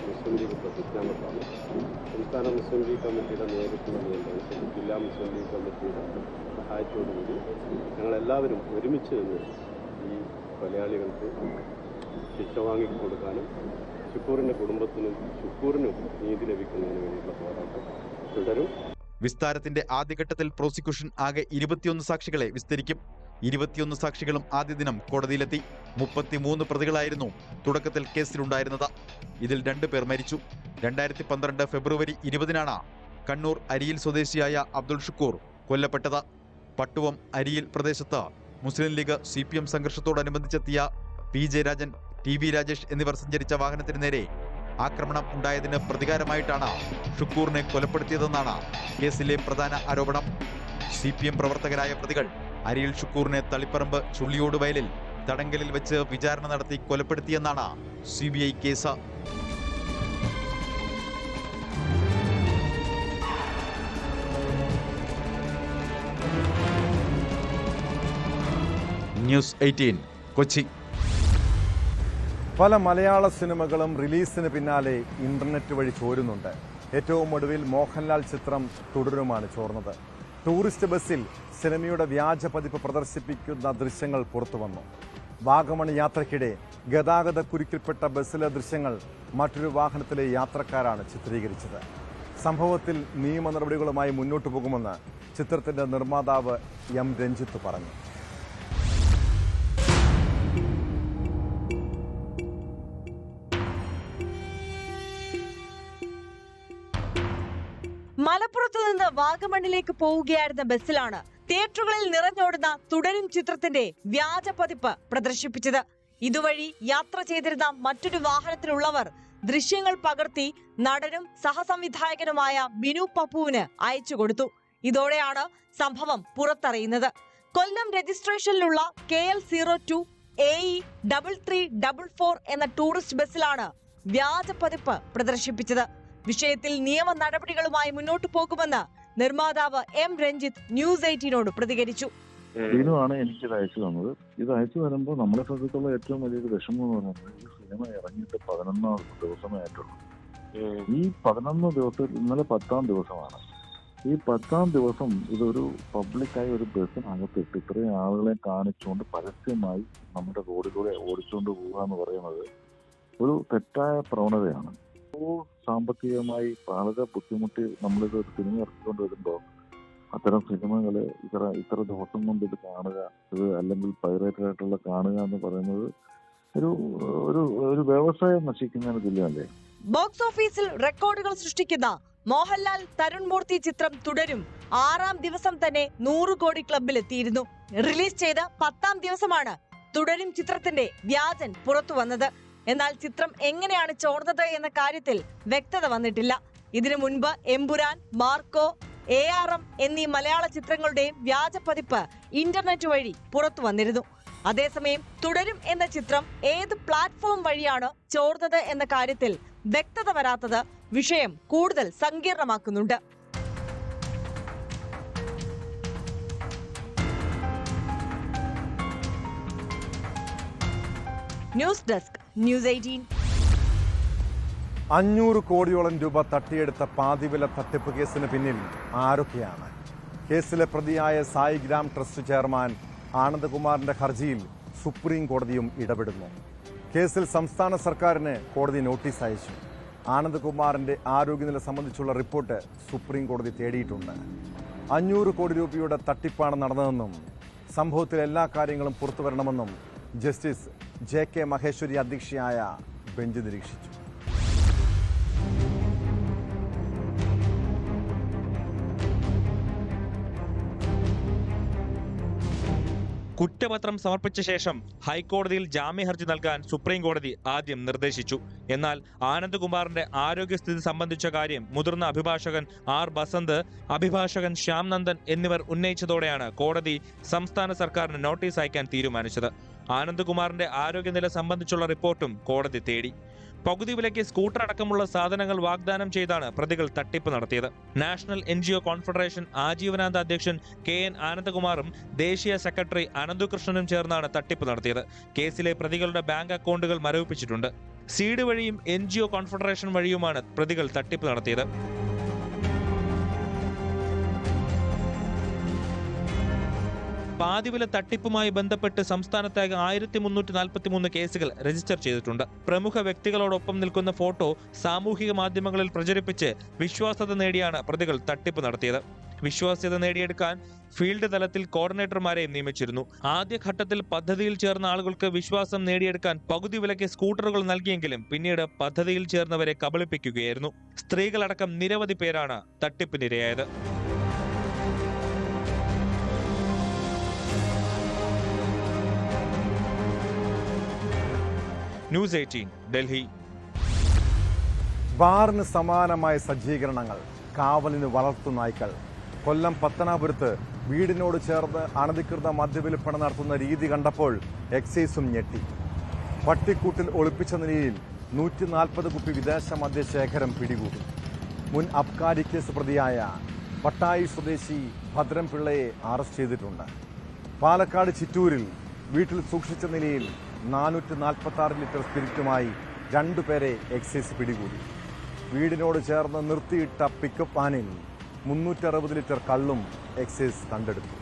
O: മുസ്ലിം ലീഗ് പ്രതിജ്ഞാബദ്ധമാണ്. സംസ്ഥാന മുസ്ലിം ലീഗ് കമ്മിറ്റിയുടെ നേരിട്ടുള്ള നിയന്ത്രണത്തിൽ ജില്ലാ മുസ്ലിം ലീഗ് കമ്മിറ്റിയുടെ സഹായത്തോടുകൂടി ഞങ്ങളെല്ലാവരും ഒരുമിച്ച് നിന്ന് ഈ കൊലയാളികൾക്ക് ശിക്ഷ വാങ്ങിക്കൊടുക്കാനും ഷുക്കൂറിൻ്റെ കുടുംബത്തിനും ഷുക്കൂറിനും നീതി ലഭിക്കുന്നതിന് വേണ്ടിയുള്ള പോരാട്ടം തുടരും.
F: വിസ്താരത്തിന്റെ ആദ്യഘട്ടത്തിൽ പ്രോസിക്യൂഷൻ ആകെ 21 സാക്ഷികളെ വിസ്തരിക്കും. 21 സാക്ഷികളും ആദ്യ ദിനം കോടതിയിലെത്തി. 33 പ്രതികളായിരുന്നു തുടക്കത്തിൽ കേസിലുണ്ടായിരുന്നത്. ഇതിൽ 2 പേർ മരിച്ചു. 2012 ഫെബ്രുവരി 20-നാണ് കണ്ണൂർ അരിയിൽ സ്വദേശിയായ അബ്ദുൾ ഷുക്കൂർ കൊല്ലപ്പെട്ടത്. പട്ടുവം അരിയിൽ പ്രദേശത്ത് മുസ്ലിം ലീഗ് CPM സംഘർഷത്തോടനുബന്ധിച്ചെത്തിയ പി ജയരാജൻ, TV രാജേഷ് എന്നിവർ സഞ്ചരിച്ച വാഹനത്തിന് നേരെ ആക്രമണം ഉണ്ടായതിന് പ്രതികാരമായിട്ടാണ് ഷുക്കൂറിനെ കൊലപ്പെടുത്തിയതെന്നാണ് കേസിലെ പ്രധാന ആരോപണം. CPM പ്രവർത്തകരായ പ്രതികൾ അരിയിൽ ഷുക്കൂറിനെ തളിപ്പറമ്പ് ചുള്ളിയോട് വയലിൽ തടങ്കലിൽ വെച്ച് വിചാരണ നടത്തി കൊലപ്പെടുത്തിയെന്നാണ് CBI കേസ്. ന്യൂസ് 18 കൊച്ചി.
A: പല മലയാള സിനിമകളും റിലീസിന് പിന്നാലെ ഇന്റർനെറ്റ് വഴി ചോരുന്നുണ്ട്. ഏറ്റവും ഒടുവിൽ മോഹൻലാൽ ചിത്രം തുടരുമാണ് ചോർന്നത്. ടൂറിസ്റ്റ് ബസ്സിൽ സിനിമയുടെ വ്യാജ പതിപ്പ് പ്രദർശിപ്പിക്കുന്ന ദൃശ്യങ്ങൾ പുറത്തുവന്നു. വാഗമൺ യാത്രയ്ക്കിടെ ഗതാഗതക്കുരുക്കിൽപ്പെട്ട ബസ്സിലെ ദൃശ്യങ്ങൾ മറ്റൊരു വാഹനത്തിലെ യാത്രക്കാരാണ് ചിത്രീകരിച്ചത്. സംഭവത്തിൽ നിയമ നടപടികളുമായി മുന്നോട്ടു പോകുമെന്ന് ചിത്രത്തിന്റെ നിർമ്മാതാവ് M രഞ്ജിത്ത് പറഞ്ഞു.
P: മലപ്പുറത്ത് നിന്ന് വാഗമണ്ണിലേക്ക് പോവുകയായിരുന്ന ബസ്സിലാണ് തിയേറ്ററുകളിൽ നിറഞ്ഞോടുന്ന തുടരും ചിത്രത്തിന്റെ വ്യാജ പതിപ്പ് പ്രദർശിപ്പിച്ചത്. ഇതുവഴി യാത്ര ചെയ്തിരുന്ന മറ്റൊരു വാഹനത്തിലുള്ളവർ ദൃശ്യങ്ങൾ പകർത്തി നടനും സഹസംവിധായകനുമായ ബിനു പപ്പുവിന് അയച്ചു കൊടുത്തു. ഇതോടെയാണ് സംഭവം പുറത്തറിയുന്നത്. കൊല്ലം രജിസ്ട്രേഷനിലുള്ള KL02 AE 3344 എന്ന ടൂറിസ്റ്റ് ബസ്സിലാണ് വ്യാജ പതിപ്പ് പ്രദർശിപ്പിച്ചത്. വിഷയത്തിൽ നിയമ നടപടികളുമായി മുന്നോട്ടു പോകുമെന്ന് നിർമ്മാതാവ് M രഞ്ജിത്ത് ന്യൂസ് 18നോട് പ്രതികരിച്ചു.
Q: ആണ് എനിക്കിത് അയച്ചു തന്നത്. ഇത് അയച്ചു വരുമ്പോൾ നമ്മളെ സംബന്ധിച്ചുള്ള ഏറ്റവും വലിയൊരു വിഷമം എന്ന് പറയുന്നത് ഈ സിനിമ ഇറങ്ങിയിട്ട് 11 ദിവസമേ ആയിട്ടുള്ളൂ. ഈ 11 ദിവസം ഇന്നലെ 10-ാം ദിവസമാണ്. ഈ 10-ാം ദിവസം ഇതൊരു പബ്ലിക്കായി ഒരു ബസ്സിനകത്തിട്ട് ഇത്രയും ആളുകളെ കാണിച്ചുകൊണ്ട് പരസ്യമായി നമ്മുടെ റോഡിലൂടെ ഓടിച്ചുകൊണ്ട് പോവുക എന്ന് പറയുന്നത് ഒരു തെറ്റായ പ്രവണതയാണ്. സാമ്പത്തികമായി വളരെ ബുദ്ധിമുട്ടി നമ്മളിത് ഒരു സിനിമ ഇറക്കിക്കൊണ്ട് വരുമ്പോൾ അത്തരം സിനിമകള് ഇത്ര ദിവസം കൊണ്ട് ഇത് കാണുക, ഇത് അല്ലെങ്കിൽ പൈറേറ്റഡ് ആയിട്ടുള്ള കാണുക എന്ന് പറയുന്നത് ഒരു വ്യവസായം നശിക്കുന്നതിന് തുല്യമല്ലേ.
P: ബോക്സ് ഓഫീസിൽ റെക്കോർഡുകൾ സൃഷ്ടിക്കുന്ന മോഹൻലാൽ തരുൺ മൂർത്തി ചിത്രം തുടരും 6-ാം ദിവസം തന്നെ 100 കോടി ക്ലബിലെത്തിയിരുന്നു. റിലീസ് ചെയ്ത് 10-ാം ദിവസമാണ് തുടരും ചിത്രത്തിന്റെ വ്യാജൻ പുറത്തു വന്നത്. എന്നാൽ ചിത്രം എങ്ങനെയാണ് ചോർന്നത് എന്ന കാര്യത്തിൽ വ്യക്തത വന്നിട്ടില്ല. ഇതിനു മുൻപ് എമ്പുരാൻ, മാർക്കോ, ARM എന്നീ മലയാള ചിത്രങ്ങളുടെയും വ്യാജ പതിപ്പ് ഇന്റർനെറ്റ് വഴി പുറത്തു വന്നിരുന്നു. അതേസമയം തുടരും എന്ന ചിത്രം ഏത് പ്ലാറ്റ്ഫോം വഴിയാണ് ചോർന്നത് എന്ന കാര്യത്തിൽ വ്യക്തത വരാത്തത് വിഷയം കൂടുതൽ സങ്കീർണമാക്കുന്നുണ്ട്. News desk news 18.
A: 500 കോടിയോളം രൂപ തട്ടിയെടുത്ത പാതിവില തട്ടിപ്പ് കേസിന് പിന്നിൽ ആരൊക്കെയാണ്? കേസിലെ പ്രതിയായ സായി ഗ്രാം ട്രസ്റ്റ് ചെയർമാൻ ആനന്ദകുമാറിന്റെ ഹർജിയിൽ സുപ്രീം കോടതിയും ഇടപെടുന്നു. കേസിൽ സംസ്ഥാന സർക്കാരിന് കോടതി നോട്ടീസ് അയച്ചു. ആനന്ദകുമാറിന്റെ ആരോഗ്യനില സംബന്ധിച്ചുള്ള റിപ്പോർട്ട് സുപ്രീം കോടതി തേടിയിട്ടുണ്ട്. 500 കോടി രൂപയുടെ തട്ടിപ്പാണ് നടന്നതെന്നും സംഭവത്തിലെ എല്ലാ കാര്യങ്ങളും പുറത്തുവരണമെന്നും ജസ്റ്റിസ് JK മഹേശ്വരി അധ്യക്ഷയായ ബെഞ്ച് നിരീക്ഷിച്ചു.
H: കുറ്റപത്രം സമർപ്പിച്ച ശേഷം ഹൈക്കോടതിയിൽ ജാമ്യ ഹർജി നൽകാൻ സുപ്രീം കോടതി ആദ്യം നിർദ്ദേശിച്ചു. എന്നാൽ ആനന്ദകുമാറിന്റെ ആരോഗ്യസ്ഥിതി സംബന്ധിച്ച കാര്യം മുതിർന്ന അഭിഭാഷകൻ R. ബസന്ത്, അഭിഭാഷകൻ ശ്യാം നന്ദൻ എന്നിവർ ഉന്നയിച്ചതോടെയാണ് കോടതി സംസ്ഥാന സർക്കാരിന് നോട്ടീസ് അയക്കാൻ തീരുമാനിച്ചത്. ആനന്ദകുമാറിന്റെ ആരോഗ്യനില സംബന്ധിച്ചുള്ള റിപ്പോർട്ടും കോടതി തേടി. പകുതി വിലയ്ക്ക് സ്കൂട്ടർ അടക്കമുള്ള സാധനങ്ങൾ വാഗ്ദാനം ചെയ്താണ് പ്രതികൾ തട്ടിപ്പ് നടത്തിയത്. നാഷണൽ NGO കോൺഫെഡറേഷൻ ആജീവനാന്ത അധ്യക്ഷൻ KN ആനന്ദകുമാറും ദേശീയ സെക്രട്ടറി അനന്തുകൃഷ്ണനും ചേർന്നാണ് തട്ടിപ്പ് നടത്തിയത്. കേസിലെ പ്രതികളുടെ ബാങ്ക് അക്കൗണ്ടുകൾ മരവിപ്പിച്ചിട്ടുണ്ട്. സീഡ് വഴിയും NGO കോൺഫെഡറേഷൻ വഴിയുമാണ് പ്രതികൾ തട്ടിപ്പ് നടത്തിയത്. പാതിവില തട്ടിപ്പുമായി ബന്ധപ്പെട്ട് സംസ്ഥാനത്താകെ 1343 കേസുകൾ രജിസ്റ്റർ ചെയ്തിട്ടുണ്ട്. പ്രമുഖ വ്യക്തികളോടൊപ്പം നിൽക്കുന്ന ഫോട്ടോ സാമൂഹിക മാധ്യമങ്ങളിൽ പ്രചരിപ്പിച്ച് വിശ്വാസ്യത നേടിയാണ് പ്രതികൾ തട്ടിപ്പ് നടത്തിയത്. വിശ്വാസ്യത നേടിയെടുക്കാൻ ഫീൽഡ് തലത്തിൽ കോർഡിനേറ്റർമാരെയും നിയമിച്ചിരുന്നു. ആദ്യഘട്ടത്തിൽ പദ്ധതിയിൽ ചേർന്ന ആളുകൾക്ക് വിശ്വാസം നേടിയെടുക്കാൻ പകുതി വിലയ്ക്ക് സ്കൂട്ടറുകൾ നൽകിയെങ്കിലും പിന്നീട് പദ്ധതിയിൽ ചേർന്നവരെ കബളിപ്പിക്കുകയായിരുന്നു. സ്ത്രീകളടക്കം നിരവധി പേരാണ് തട്ടിപ്പിനിരയായത്. ന്യൂസ് 18 ഡൽഹി.
A: ബാറിന് സമാനമായ സജ്ജീകരണങ്ങൾ, കാവലിന് വളർത്തുനായ്ക്കൾ. കൊല്ലം പത്തനാപുരത്ത് വീടിനോട് ചേർന്ന് അനധികൃത മദ്യവിൽപ്പന നടത്തുന്ന രീതി കണ്ടപ്പോൾ എക്സൈസും ഞെട്ടി. പട്ടിക്കൂട്ടിൽ ഒളിപ്പിച്ച നിലയിൽ 140 കുപ്പി വിദേശ മദ്യശേഖരം പിടികൂടി. മുൻ അബ്കാരി കേസ് പ്രതിയായ പട്ടായി സ്വദേശി ഭദ്രം പിള്ളയെ അറസ്റ്റ് ചെയ്തിട്ടുണ്ട്. പാലക്കാട് ചിറ്റൂരിൽ വീട്ടിൽ സൂക്ഷിച്ച നിലയിൽ 446 ലിറ്റർ സ്പിരിറ്റുമായി 2 പേരെ എക്സൈസ് പിടികൂടി. വീടിനോട് ചേർന്ന് നിർത്തിയിട്ട പിക്കപ്പ് വാനിൽ 360 ലിറ്റർ കള്ളും എക്സൈസ് കണ്ടെടുത്തു.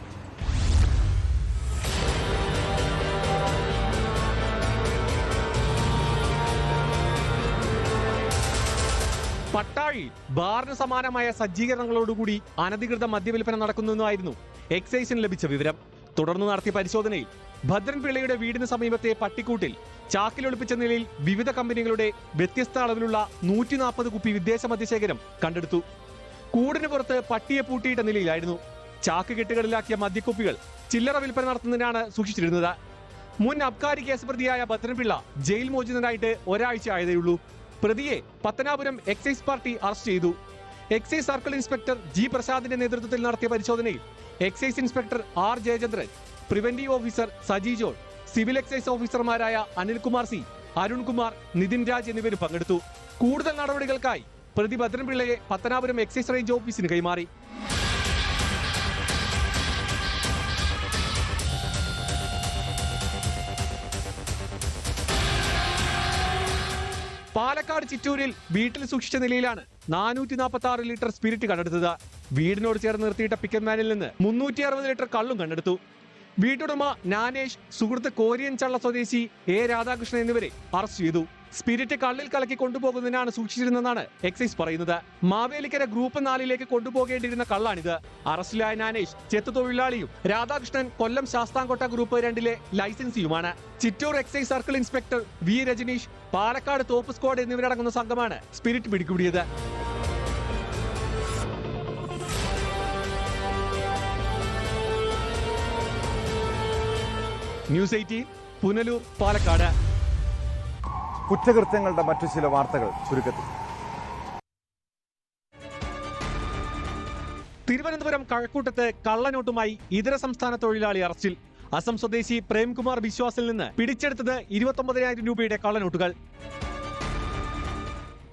E: പട്ടാഴി ബാറിന് സമാനമായ സജ്ജീകരണങ്ങളോടുകൂടി അനധികൃത മദ്യവിൽപ്പന നടക്കുന്നുവെന്നായിരുന്നു എക്സൈസിന് ലഭിച്ച വിവരം. തുടർന്ന് നടത്തിയ പരിശോധനയിൽ ഭദ്രൻ പിള്ളയുടെ വീടിന് സമീപത്തെ പട്ടിക്കൂട്ടിൽ ചാക്കിലൊളിപ്പിച്ച നിലയിൽ വിവിധ കമ്പനികളുടെ വ്യത്യസ്ത അളവിലുള്ള 140 കുപ്പി വിദേശ മദ്യശേഖരം കണ്ടെടുത്തു. കൂടിന് പുറത്ത് പട്ടിയെ പൂട്ടിയിട്ട നിലയിലായിരുന്നു. ചാക്ക് കെട്ടുകളിലാക്കിയ മദ്യക്കുപ്പികൾ ചില്ലറ വിൽപ്പന നടത്തുന്നതിനാണ് സൂക്ഷിച്ചിരുന്നത്. മുൻ അബ്കാരി കേസ് പ്രതിയായ ഭദ്രൻപിള്ള ജയിൽ മോചിതനായിട്ട് ഒരാഴ്ച ആയതേയുള്ളൂ. പ്രതിയെ പത്തനാപുരം എക്സൈസ് പാർട്ടി അറസ്റ്റ് ചെയ്തു. Excise circle inspector G. പ്രസാദിന്റെ നേതൃത്വത്തിൽ നടത്തിയ പരിശോധനയിൽ excise inspector R. Jayachandran, preventive officer Saji John, civil excise ഓഫീസർമാരായ അനിൽകുമാർ C, അരുൺകുമാർ, നിതിൻ രാജ് എന്നിവരും പങ്കെടുത്തു. കൂടുതൽ നടപടികൾക്കായി പ്രതി ഭദ്രൻപിള്ളയെ പത്തനാപുരം എക്സൈസ് റേഞ്ച് ഓഫീസിന് കൈമാറി. പാലക്കാട് ചിറ്റൂരിൽ വീട്ടിൽ സൂക്ഷിച്ച നിലയിലാണ് 446 ലിറ്റർ സ്പിരിറ്റ് കണ്ടെടുത്തത്. വീടിനോട് ചേർന്ന് നിർത്തിയിട്ട പിക്കപ്പ് വാനിൽ നിന്ന് 360 ലിറ്റർ കള്ളും കണ്ടെടുത്തു. വീട്ടുടമ നാനേഷ്, സുഹൃത്ത് കോരിയൻ ചള്ള സ്വദേശി A. രാധാകൃഷ്ണൻ എന്നിവരെ അറസ്റ്റ് ചെയ്തു. സ്പിരിറ്റ് കള്ളിൽ കലക്കി കൊണ്ടുപോകുന്നതിനാണ് സൂക്ഷിച്ചിരുന്നതെന്നാണ് എക്സൈസ് പറയുന്നത്. മാവേലിക്കര ഗ്രൂപ്പ് 4 കൊണ്ടുപോകേണ്ടിയിരുന്ന കള്ളാണിത്. അറസ്റ്റിലായ നാനേഷ് ചെത്തുതൊഴിലാളിയും രാധാകൃഷ്ണൻ കൊല്ലം ശാസ്താംകോട്ട ഗ്രൂപ്പ് 2 ലൈസൻസിയുമാണ്. Chittur excise circle inspector V. Rajaneesh, Palakkad തോപ്പ് സ്ക്വാഡ് എന്നിവരടങ്ങുന്ന സംഘമാണ് സ്പിരിറ്റ് പിടികൂടിയത്. ന്യൂസ് 18 പുനലൂർ, പാലക്കാട്.
A: കുറ്റകൃത്യങ്ങളുടെ മറ്റു ചില വാർത്തകൾ ചുരുക്കത്തിൽ.
E: തിരുവനന്തപുരം കഴക്കൂട്ടത്ത് കള്ളനോട്ടുമായി ഇതര സംസ്ഥാന തൊഴിലാളി അറസ്റ്റിൽ. അസം സ്വദേശി പ്രേംകുമാർ ബിശ്വാസിൽ നിന്ന് പിടിച്ചെടുത്തത് 29,000 രൂപയുടെ കള്ളനോട്ടുകൾ.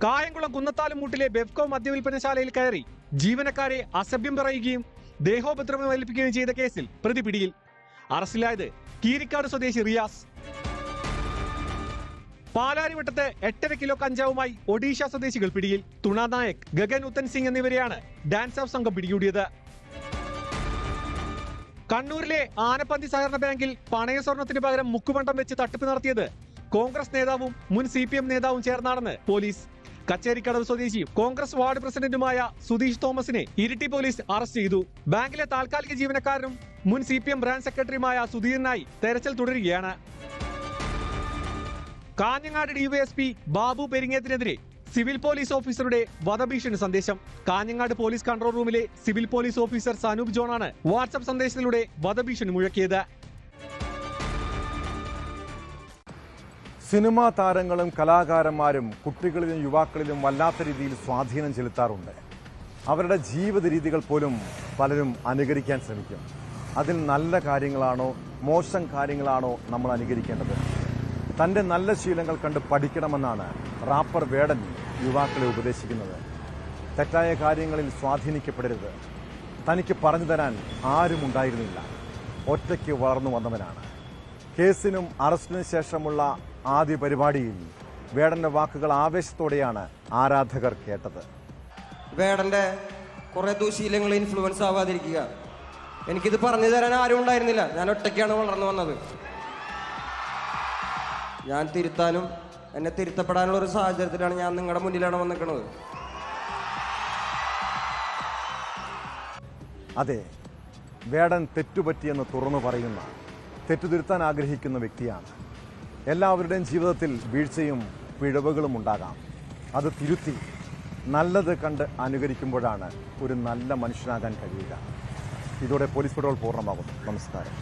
E: കായംകുളം കുന്നത്താലുംമൂട്ടിലെ ബെഫ്കോ മദ്യവിൽപ്പനശാലയിൽ കയറി ജീവനക്കാരെ അസഭ്യം പറയുകയും ദേഹോപദ്രവം ഏൽപ്പിക്കുകയും ചെയ്ത കേസിൽ പ്രതി പിടിയിൽ. അറസ്റ്റിലായത് കീരിക്കാട് സ്വദേശി റിയാസ്. പാലാരിവട്ടത്ത് 8.5 കിലോ കഞ്ചാവുമായി ഒഡീഷ സ്വദേശികൾ പിടിയിൽ. തുണ നായക്, ഗഗൻ ഉത്തൻ സിംഗ് എന്നിവരെയാണ് ഡാൻസ് ഓഫ് സംഘം പിടികൂടിയത്. കണ്ണൂരിലെ ആനപ്പന്തി സഹകരണ ബാങ്കിൽ പണയ സ്വർണത്തിന് പകരം മുക്കുപണ്ടം വെച്ച് തട്ടിപ്പ് നടത്തിയത് കോൺഗ്രസ് നേതാവും മുൻ CPM നേതാവും ചേർന്നാണെന്ന് പോലീസ്. കച്ചേരിക്കടവ് സ്വദേശിയും കോൺഗ്രസ് വാർഡ് പ്രസിഡന്റുമായ സുധീഷ് തോമസിനെ ഇരിട്ടി പോലീസ് അറസ്റ്റ് ചെയ്തു. ബാങ്കിലെ താൽക്കാലിക ജീവനക്കാരനും മുൻ CPM ബ്രാഞ്ച് സെക്രട്ടറിയുമായ സുധീറിനായി തെരച്ചിൽ തുടരുകയാണ്. കാഞ്ഞങ്ങാട് DYSP ബാബു പെരിങ്ങേത്തിനെതിരെ സിവിൽ പോലീസ് ഓഫീസറുടെ വധഭീഷണി സന്ദേശം. കാഞ്ഞങ്ങാട് പോലീസ് കൺട്രോൾ റൂമിലെ സിവിൽ പോലീസ് ഓഫീസർ സനൂപ് ജോണാണ് വാട്സ്ആപ്പ് സന്ദേശത്തിലൂടെ വധഭീഷണി മുഴക്കിയത്.
A: സിനിമാ താരങ്ങളും കലാകാരന്മാരും കുട്ടികളിലും യുവാക്കളിലും വല്ലാത്ത രീതിയിൽ സ്വാധീനം ചെലുത്താറുണ്ട്. അവരുടെ ജീവിത രീതികൾ പോലും പലരും അനുകരിക്കാൻ ശ്രമിക്കും. അതിൽ നല്ല കാര്യങ്ങളാണോ മോശം കാര്യങ്ങളാണോ നമ്മൾ അനുകരിക്കേണ്ടത്? തൻ്റെ നല്ല ശീലങ്ങൾ കണ്ട് പഠിക്കണമെന്നാണ് റാപ്പർ വേടൻ യുവാക്കളെ ഉപദേശിക്കുന്നത്. തെറ്റായ കാര്യങ്ങളിൽ സ്വാധീനിക്കപ്പെടരുത്. തനിക്ക് പറഞ്ഞു തരാൻ ആരും ഉണ്ടായിരുന്നില്ല. ഒറ്റയ്ക്ക് വളർന്നു വന്നവനാണ്. കേസിനും അറസ്റ്റിനും ശേഷമുള്ള ആദ്യ പരിപാടിയിൽ വേടന്റെ വാക്കുകൾ ആവേശത്തോടെയാണ് ആരാധകർ കേട്ടത്.
R: വേടന്റെ കുറെ ദുശീലങ്ങൾ ഇൻഫ്ലുവൻസ് ആവാതിരിക്കുക. എനിക്കിത് പറഞ്ഞു തരാൻ ആരും ഉണ്ടായിരുന്നില്ല. ഞാൻ ഒറ്റയ്ക്കാണ് വളർന്നു വന്നത്. ഞാൻ തിരുത്താനും എന്നെ തിരുത്തപ്പെടാനുള്ള ഒരു സാഹചര്യത്തിലാണ് ഞാൻ നിങ്ങളുടെ മുന്നിലാണ് വന്നിരിക്കുന്നത്.
A: അതെ, വേടൻ തെറ്റുപറ്റിയെന്ന് തുറന്നു പറയുന്ന, തെറ്റുതിരുത്താൻ ആഗ്രഹിക്കുന്ന വ്യക്തിയാണ്. എല്ലാവരുടെയും ജീവിതത്തിൽ വീഴ്ചയും പിഴവുകളും ഉണ്ടാകാം. അത് തിരുത്തി നല്ലത് കണ്ട് അനുകരിക്കുമ്പോഴാണ് ഒരു നല്ല മനുഷ്യനാകാൻ കഴിയുക. ഇതോടെ പോലീസ് പെട്രോൾ പൂർണ്ണമാകുന്നു. നമസ്കാരം.